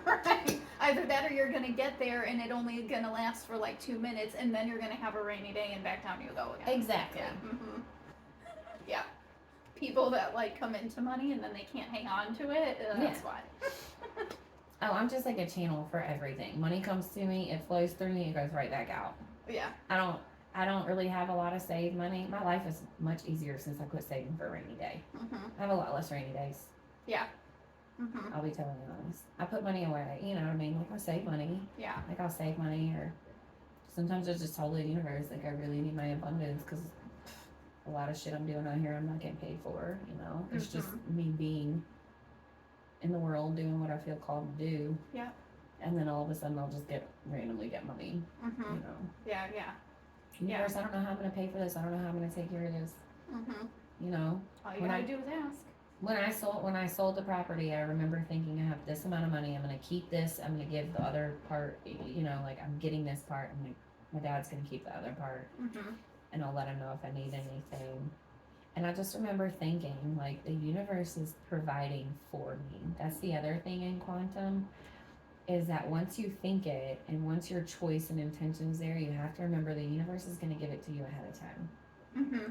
Right. Either that or you're going to get there and it only going to last for like 2 minutes and then you're going to have a rainy day and back down you go again. Exactly. Yeah. Yeah. People that like come into money and then they can't hang on to it. That's why. Oh, I'm just like a channel for everything. Money comes to me, it flows through me, it goes right back out. Yeah. I don't really have a lot of saved money. My life is much easier since I quit saving for a rainy day. I have a lot less rainy days. Yeah. I'll be totally honest. I put money away, you know what I mean? Like I save money. Yeah. Like I'll save money or sometimes I just tell the universe like I really need my abundance because a lot of shit I'm doing out here I'm not getting paid for, you know. It's just me being in the world doing what I feel called to do. Yeah. And then all of a sudden I'll just randomly get money. You know. Yeah, yeah. Universe, I don't know how I'm gonna pay for this, I don't know how I'm gonna take care of this. You know. All you gotta do is ask. When I sold the property, I remember thinking I have this amount of money, I'm gonna keep this, I'm gonna give the other part, you know, like I'm getting this part and my dad's gonna keep the other part. And I'll let him know if I need anything. And I just remember thinking, like, the universe is providing for me. That's the other thing in quantum, is that once you think it, and once your choice and intention's there, you have to remember the universe is going to give it to you ahead of time.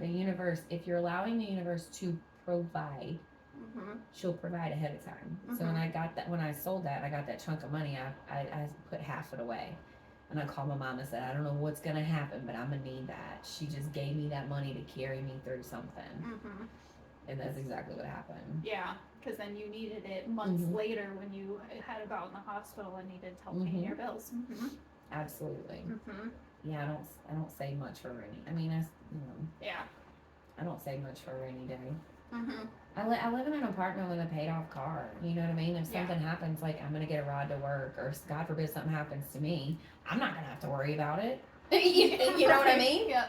The universe, if you're allowing the universe to provide, she'll provide ahead of time. So when I sold that, I got that chunk of money, I put half it away. And I called my mom and said, I don't know what's going to happen, but I'm going to need that. She just gave me that money to carry me through something. And that's exactly what happened. Yeah, because then you needed it months later when you had to go out in the hospital and needed help paying your bills. Absolutely. Yeah, I don't say much for rainy. I mean, yeah. I don't say much for a rainy day. I live in an apartment with a paid off car. You know what I mean? If something happens, like I'm gonna get a ride to work, or God forbid something happens to me, I'm not gonna have to worry about it. You know what I mean? Yeah.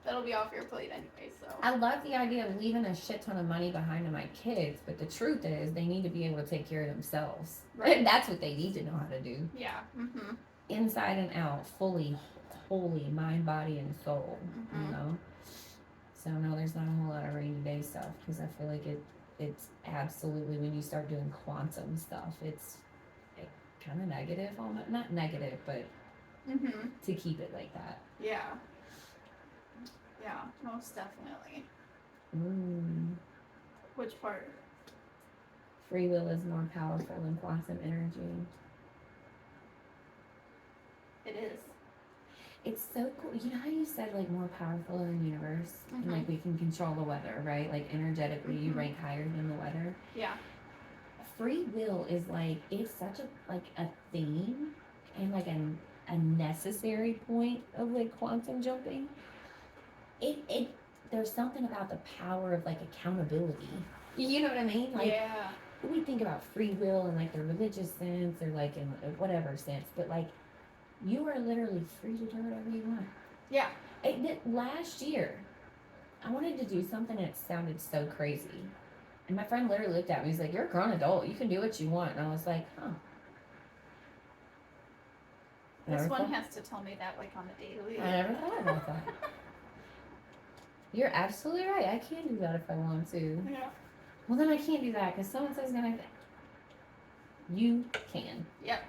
That'll be off your plate anyway. So I love the idea of leaving a shit ton of money behind to my kids, but the truth is they need to be able to take care of themselves. Right. That's what they need to know how to do. Yeah. Inside and out, fully, wholly, mind, body, and soul. You know. So no, there's not a whole lot of rainy day stuff because I feel like it's absolutely when you start doing quantum stuff, it's kind of negative, almost not negative, but to keep it like that. Yeah. Yeah, most definitely. Mm. Which part? free will is more powerful than quantum energy. It is. It's so cool. You know how you said like more powerful than the universe, and like we can control the weather, right? Like energetically, you rank higher than the weather. Yeah. Free will is like, it's such a theme and like a necessary point of like quantum jumping. It there's something about the power of like accountability. You know what I mean? Like, yeah. we think about free will in like the religious sense or like in whatever sense, but like, you are literally free to do whatever you want. Yeah. Last year, I wanted to do something that sounded so crazy. And my friend literally looked at me. He's like, "You're a grown adult. You can do what you want." And I was like, "Huh." This one has to tell me that like on the daily. I never thought about that. You're absolutely right. I can do that if I want to. Yeah. Well, then I can't do that because so-and-so's gonna. You can. Yep.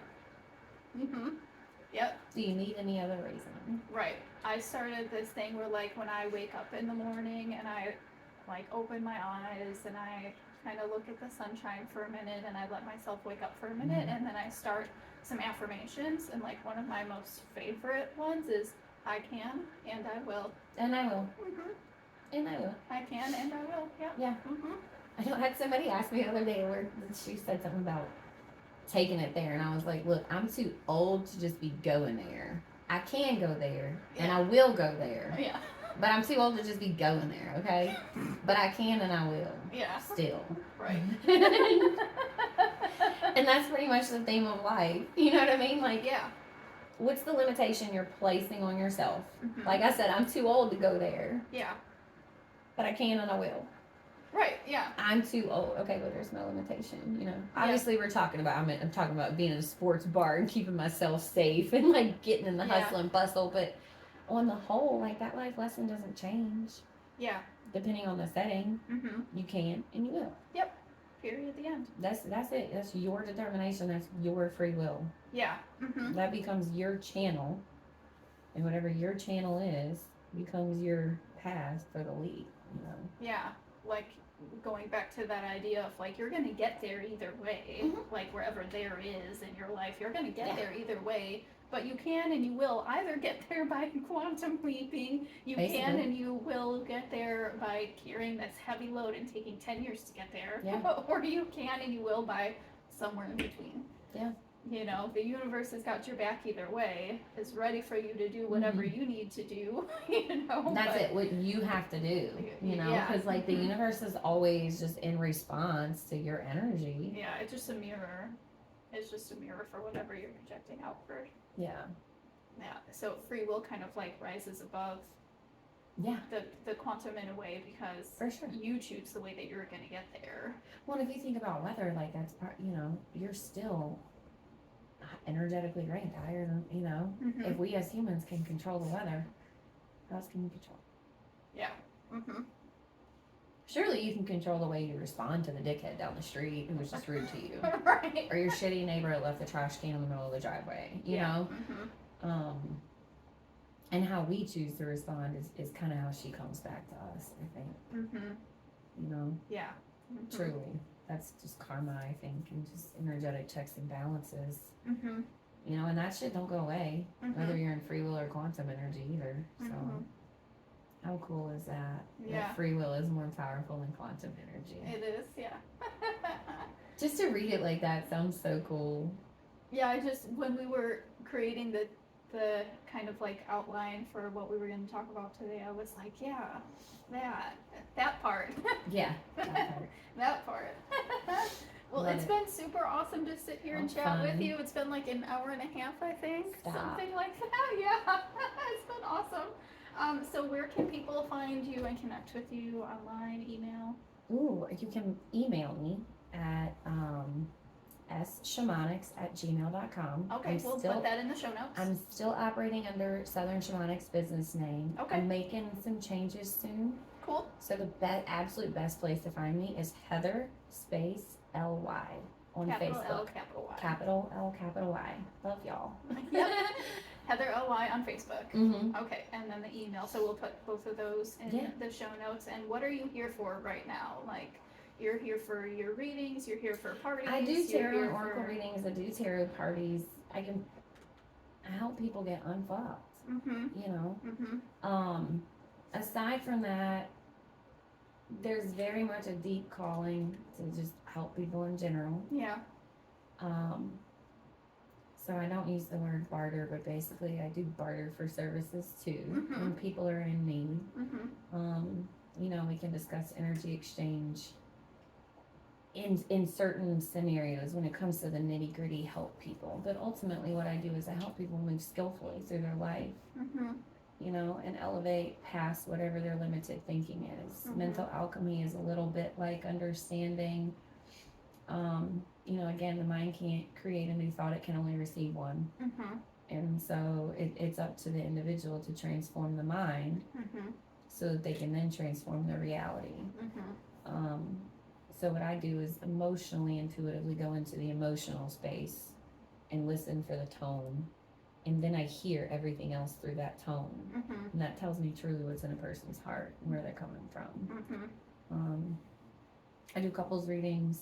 Yep. Do you need any other reason? Right. I started this thing where like when I wake up in the morning and I like open my eyes and I kind of look at the sunshine for a minute and I let myself wake up for a minute and then I start some affirmations, and like one of my most favorite ones is I can and I will. And I will. And I will. I can and I will. Yeah. Yeah. I had somebody ask me the other day where she said something about taking it there, and I was like, look, I'm too old to just be going there. I can go there and I will go there. Yeah. But I'm too old to just be going there, okay? But I can and I will. Yeah. Still. Right. And that's pretty much the theme of life. You know what I mean? Like, yeah. What's the limitation you're placing on yourself? Like I said, I'm too old to go there. Yeah. But I can and I will. Right, yeah. I'm too old. Okay, well, there's no limitation, you know. Obviously, we're talking about, I'm talking about being in a sports bar and keeping myself safe and, like, getting in the hustle and bustle. But on the whole, like, that life lesson doesn't change. Yeah. Depending on the setting, you can and you will. Yep. Period, the end. That's it. That's your determination. That's your free will. Yeah. That becomes your channel. And whatever your channel is, becomes your path for the lead, you know. Yeah. Like, going back to that idea of like you're gonna get there either way, like wherever there is in your life, you're gonna get there either way, but you can and you will either get there by quantum leaping, you can and you will get there by carrying this heavy load and taking 10 years to get there, or you can and you will by somewhere in between. You know, the universe has got your back either way, is ready for you to do whatever you need to do, you know. That's it, what you have to do, you know, because like the universe is always just in response to your energy. Yeah, it's just a mirror. It's just a mirror for whatever you're projecting outward. Yeah. Yeah, so free will kind of like rises above the quantum in a way because for sure you choose the way that you're going to get there. Well, if you think about weather, like that's part, you know, you're still energetically ranked higher than, you know, if we as humans can control the weather, how else can you control? Yeah. Surely you can control the way you respond to the dickhead down the street who was just rude to you. Right. Or your shitty neighbor that left the trash can in the middle of the driveway, you know? And how we choose to respond is kind of how she comes back to us, I think. You know? Yeah. Truly. That's just karma, I think, and just energetic checks and balances. You know, and that shit don't go away, whether you're in free will or quantum energy either. So, how cool is that? Yeah. That free will is more powerful than quantum energy. It is, yeah. Just to read it like that sounds so cool. Yeah, when we were creating the kind of like outline for what we were going to talk about today, I was like, yeah, that part. Yeah, that part. Well, it's been super awesome to sit here and chat with you. It's been like an hour and a half, I think. Something like that. Yeah, it's been awesome. So where can people find you and connect with you online, email? Ooh, you can email me at sshamanics@gmail.com. Okay, we'll put that in the show notes. I'm still operating under Southern Shamanics business name. Okay. I'm making some changes soon. Cool. So the absolute best place to find me is Heather space L-Y on capital Facebook. L, capital Y. Capital L, capital Y. Love y'all. Yep. Heather L-Y on Facebook. Okay, and then the email. So we'll put both of those in the show notes. And what are you here for right now? Like, you're here for your readings, you're here for parties. I do you're tarot here and oracle for... readings. I do tarot parties. I help people get unfucked. You know. Aside from that, there's very much a deep calling to just help people in general. Yeah. So I don't use the word barter, but basically I do barter for services too when people are in need. You know, we can discuss energy exchange in certain scenarios when it comes to the nitty gritty, help people. But ultimately, what I do is I help people move skillfully through their life. You know, and elevate past whatever their limited thinking is. Mental alchemy is a little bit like understanding, you know, again, the mind can't create a new thought, it can only receive one. And so it's up to the individual to transform the mind so that they can then transform their reality. So what I do is emotionally, intuitively go into the emotional space and listen for the tone. And then I hear everything else through that tone. And that tells me truly what's in a person's heart and where they're coming from. I do couples readings.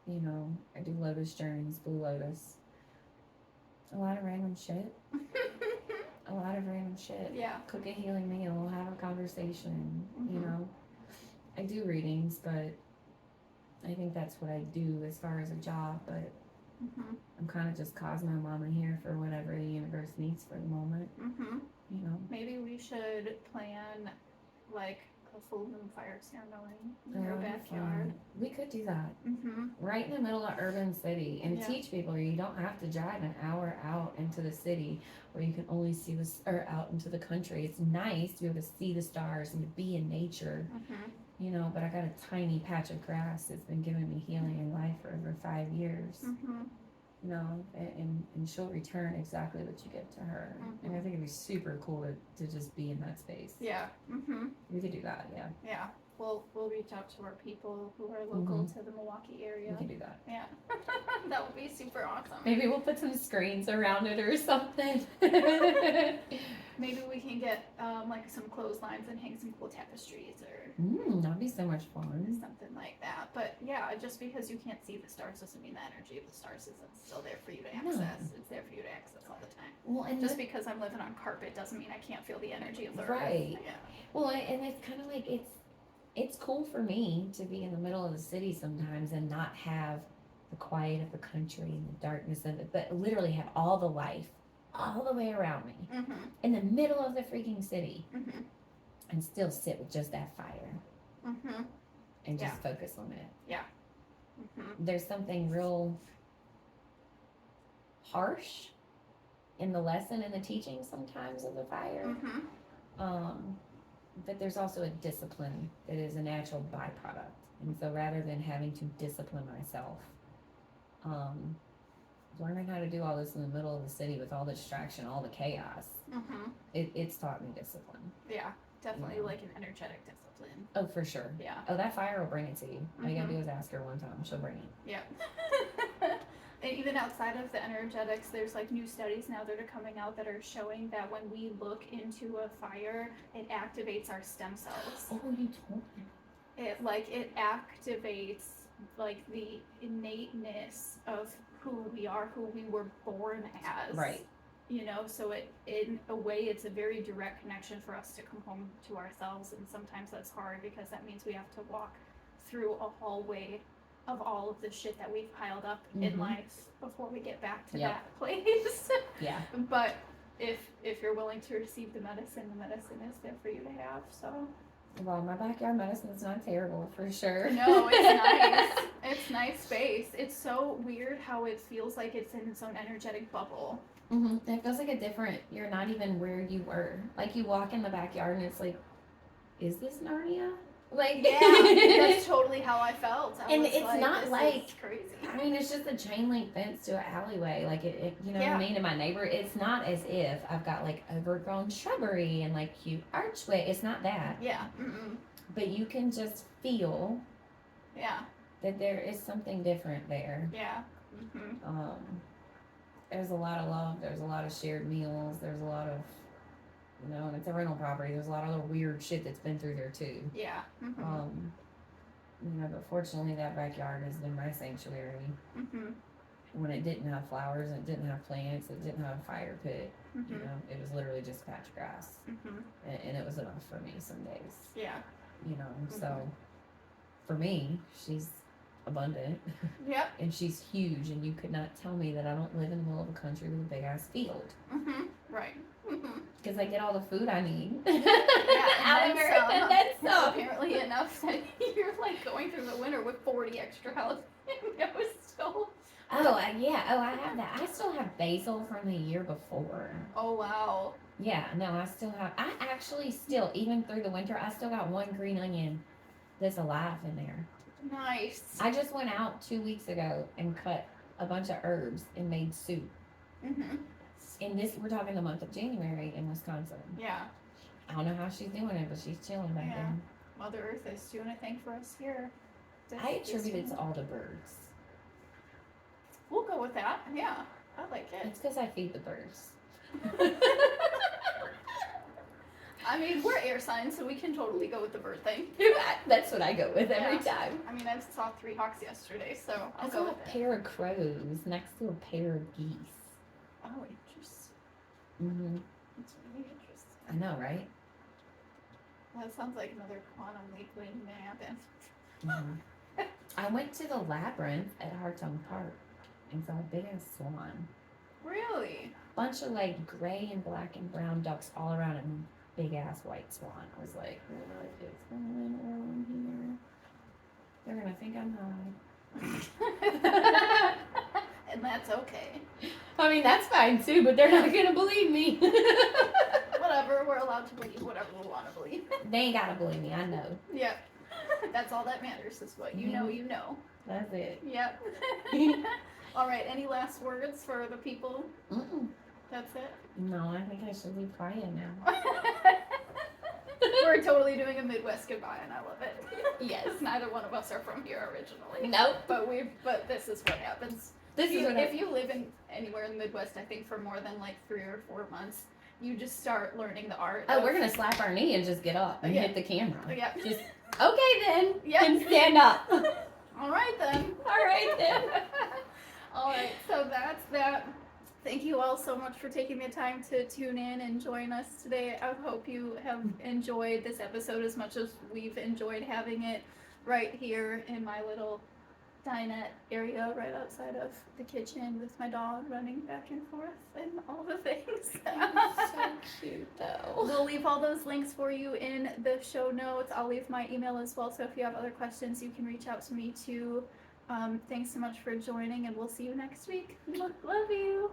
You know, I do lotus journeys, blue lotus. A lot of random shit. Yeah. Cook a healing meal, have a conversation, you know. I do readings, but I think that's what I do as far as a job, but I'm kind of just Cosmo Mama here for whatever the universe needs for the moment. You know. Maybe we should plan like a full moon fire ceremony in your backyard. We could do that. Right in the middle of urban city and teach people you don't have to drive an hour out into the city where you can only see this, or out into the country. It's nice to be able to see the stars and to be in nature. You know, but I got a tiny patch of grass that's been giving me healing in life for over 5 years. You know, and she'll return exactly what you give to her. And I think it'd be super cool to just be in that space. Yeah. We could do that, yeah. Yeah. We'll reach out to our people who are local to the Milwaukee area. We can do that. Yeah. That would be super awesome. Maybe we'll put some screens around it or something. Maybe we can get like some clotheslines and hang some cool tapestries or that'd be so much fun. Something like that. But yeah, just because you can't see the stars doesn't mean the energy of the stars isn't still there for you to access. No. It's there for you to access all the time. Well, and just because I'm living on carpet doesn't mean I can't feel the energy of the earth. Right. Yeah. Well, and it's kind of like it's cool for me to be in the middle of the city sometimes and not have the quiet of the country and the darkness of it, but literally have all the life all the way around me in the middle of the freaking city and still sit with just that fire and just focus on it. Yeah. There's something real harsh in the lesson and the teaching sometimes of the fire. But there's also a discipline that is a natural byproduct. And so rather than having to discipline myself, learning how to do all this in the middle of the city with all the distraction, all the chaos, it's taught me discipline. Yeah, definitely like an energetic discipline. Oh, for sure. Yeah. Oh, that fire will bring it to you. All you gotta do is ask her one time. She'll bring it. Yeah. And even outside of the energetics, there's like new studies now that are coming out that are showing that when we look into a fire, it activates our stem cells. Oh, you told me. It activates like the innateness of who we are, who we were born as. Right. You know, so it, in a way, it's a very direct connection for us to come home to ourselves, and sometimes that's hard because that means we have to walk through a hallway of all of the shit that we've piled up in life before we get back to that place. Yeah. But if you're willing to receive the medicine is there for you to have. So. Well, my backyard medicine is not terrible, for sure. No, it's nice. It's nice space. It's so weird how it feels like it's in its own energetic bubble. It feels like you're not even where you were. Like you walk in the backyard and it's like, is this Narnia? Like, yeah, that's totally how I felt. And it's like, not like, crazy. I mean, it's just a chain link fence to an alleyway. Like it you know what I mean? And my neighbor, it's not as if I've got like overgrown shrubbery and like cute archway. It's not that. Yeah. But you can just feel. Yeah. That there is something different there. Yeah. There's a lot of love. There's a lot of shared meals. There's a lot of, and it's a rental property. There's a lot of other weird shit that's been through there too. Yeah. You know, but fortunately that backyard has been my sanctuary. Mhm. When it didn't have flowers, it didn't have plants, it didn't have a fire pit. You Mhm. know, it was literally just patch grass, Mhm. and it was enough for me some days. Yeah. You know, so for me, she's abundant. Yep. And she's huge, and you could not tell me that I don't live in the middle of a country with a big ass field. Mhm. Right. Mhm. Because I get all the food I need. Yeah, Out of her, and then some. Apparently enough that you're like going through the winter with 40 extra jalapenos. Oh, yeah. Oh, I have that. I still have basil from the year before. Oh, wow. Yeah, no, I still have. I actually still, even through the winter, I still got one green onion that's alive in there. Nice. I just went out 2 weeks ago and cut a bunch of herbs and made soup. Mhm. And this, we're talking the month of January in Wisconsin. Yeah. I don't know how she's doing it, but she's chilling back there. Mother Earth is doing a thing for us here. I attribute it to all the birds. We'll go with that. Yeah, I like it. It's because I feed the birds. I mean, we're air signs, so we can totally go with the bird thing. That's what I go with every time. I mean, I saw 3 hawks yesterday, so I'll I go saw with a it. pair of crows next to a pair of geese. Oh, interesting. Mm-hmm. That's really interesting. I know, right? That sounds like another quantum leap waiting to happen. Mm-hmm. I went to the labyrinth at Hartung Park and saw a big ass swan. Really? Bunch of like gray and black and brown ducks all around a big ass white swan. I was like, what is going on here? They're gonna think I'm high. And that's okay. I mean, that's fine too, but they're not gonna believe me. Whatever, we're allowed to believe whatever we want to believe. They ain't gotta believe me, I know. Yep. That's all that matters is what you know, you know. That's it. Yep. All right, any last words for the people? Mm-mm. That's it? No, I think I should leave crying now. We're totally doing a Midwest goodbye, and I love it. Yes. Neither one of us are from here originally. Nope. But this is what happens. If you live in anywhere in the Midwest, I think for more than like 3 or 4 months, you just start learning the art. Oh, we're gonna slap our knee and just get up and hit the camera. Yeah. Just okay then. Yep. And stand up. All right then. All right then. All right, so that's that. Thank you all so much for taking the time to tune in and join us today. I hope you have enjoyed this episode as much as we've enjoyed having it right here in my little dinette area right outside of the kitchen with my dog running back and forth and all the things. So cute though. We'll leave all those links for you in the show notes. I'll leave my email as well, so if you have other questions, you can reach out to me too. Thanks so much for joining, and we'll see you next week. Love you.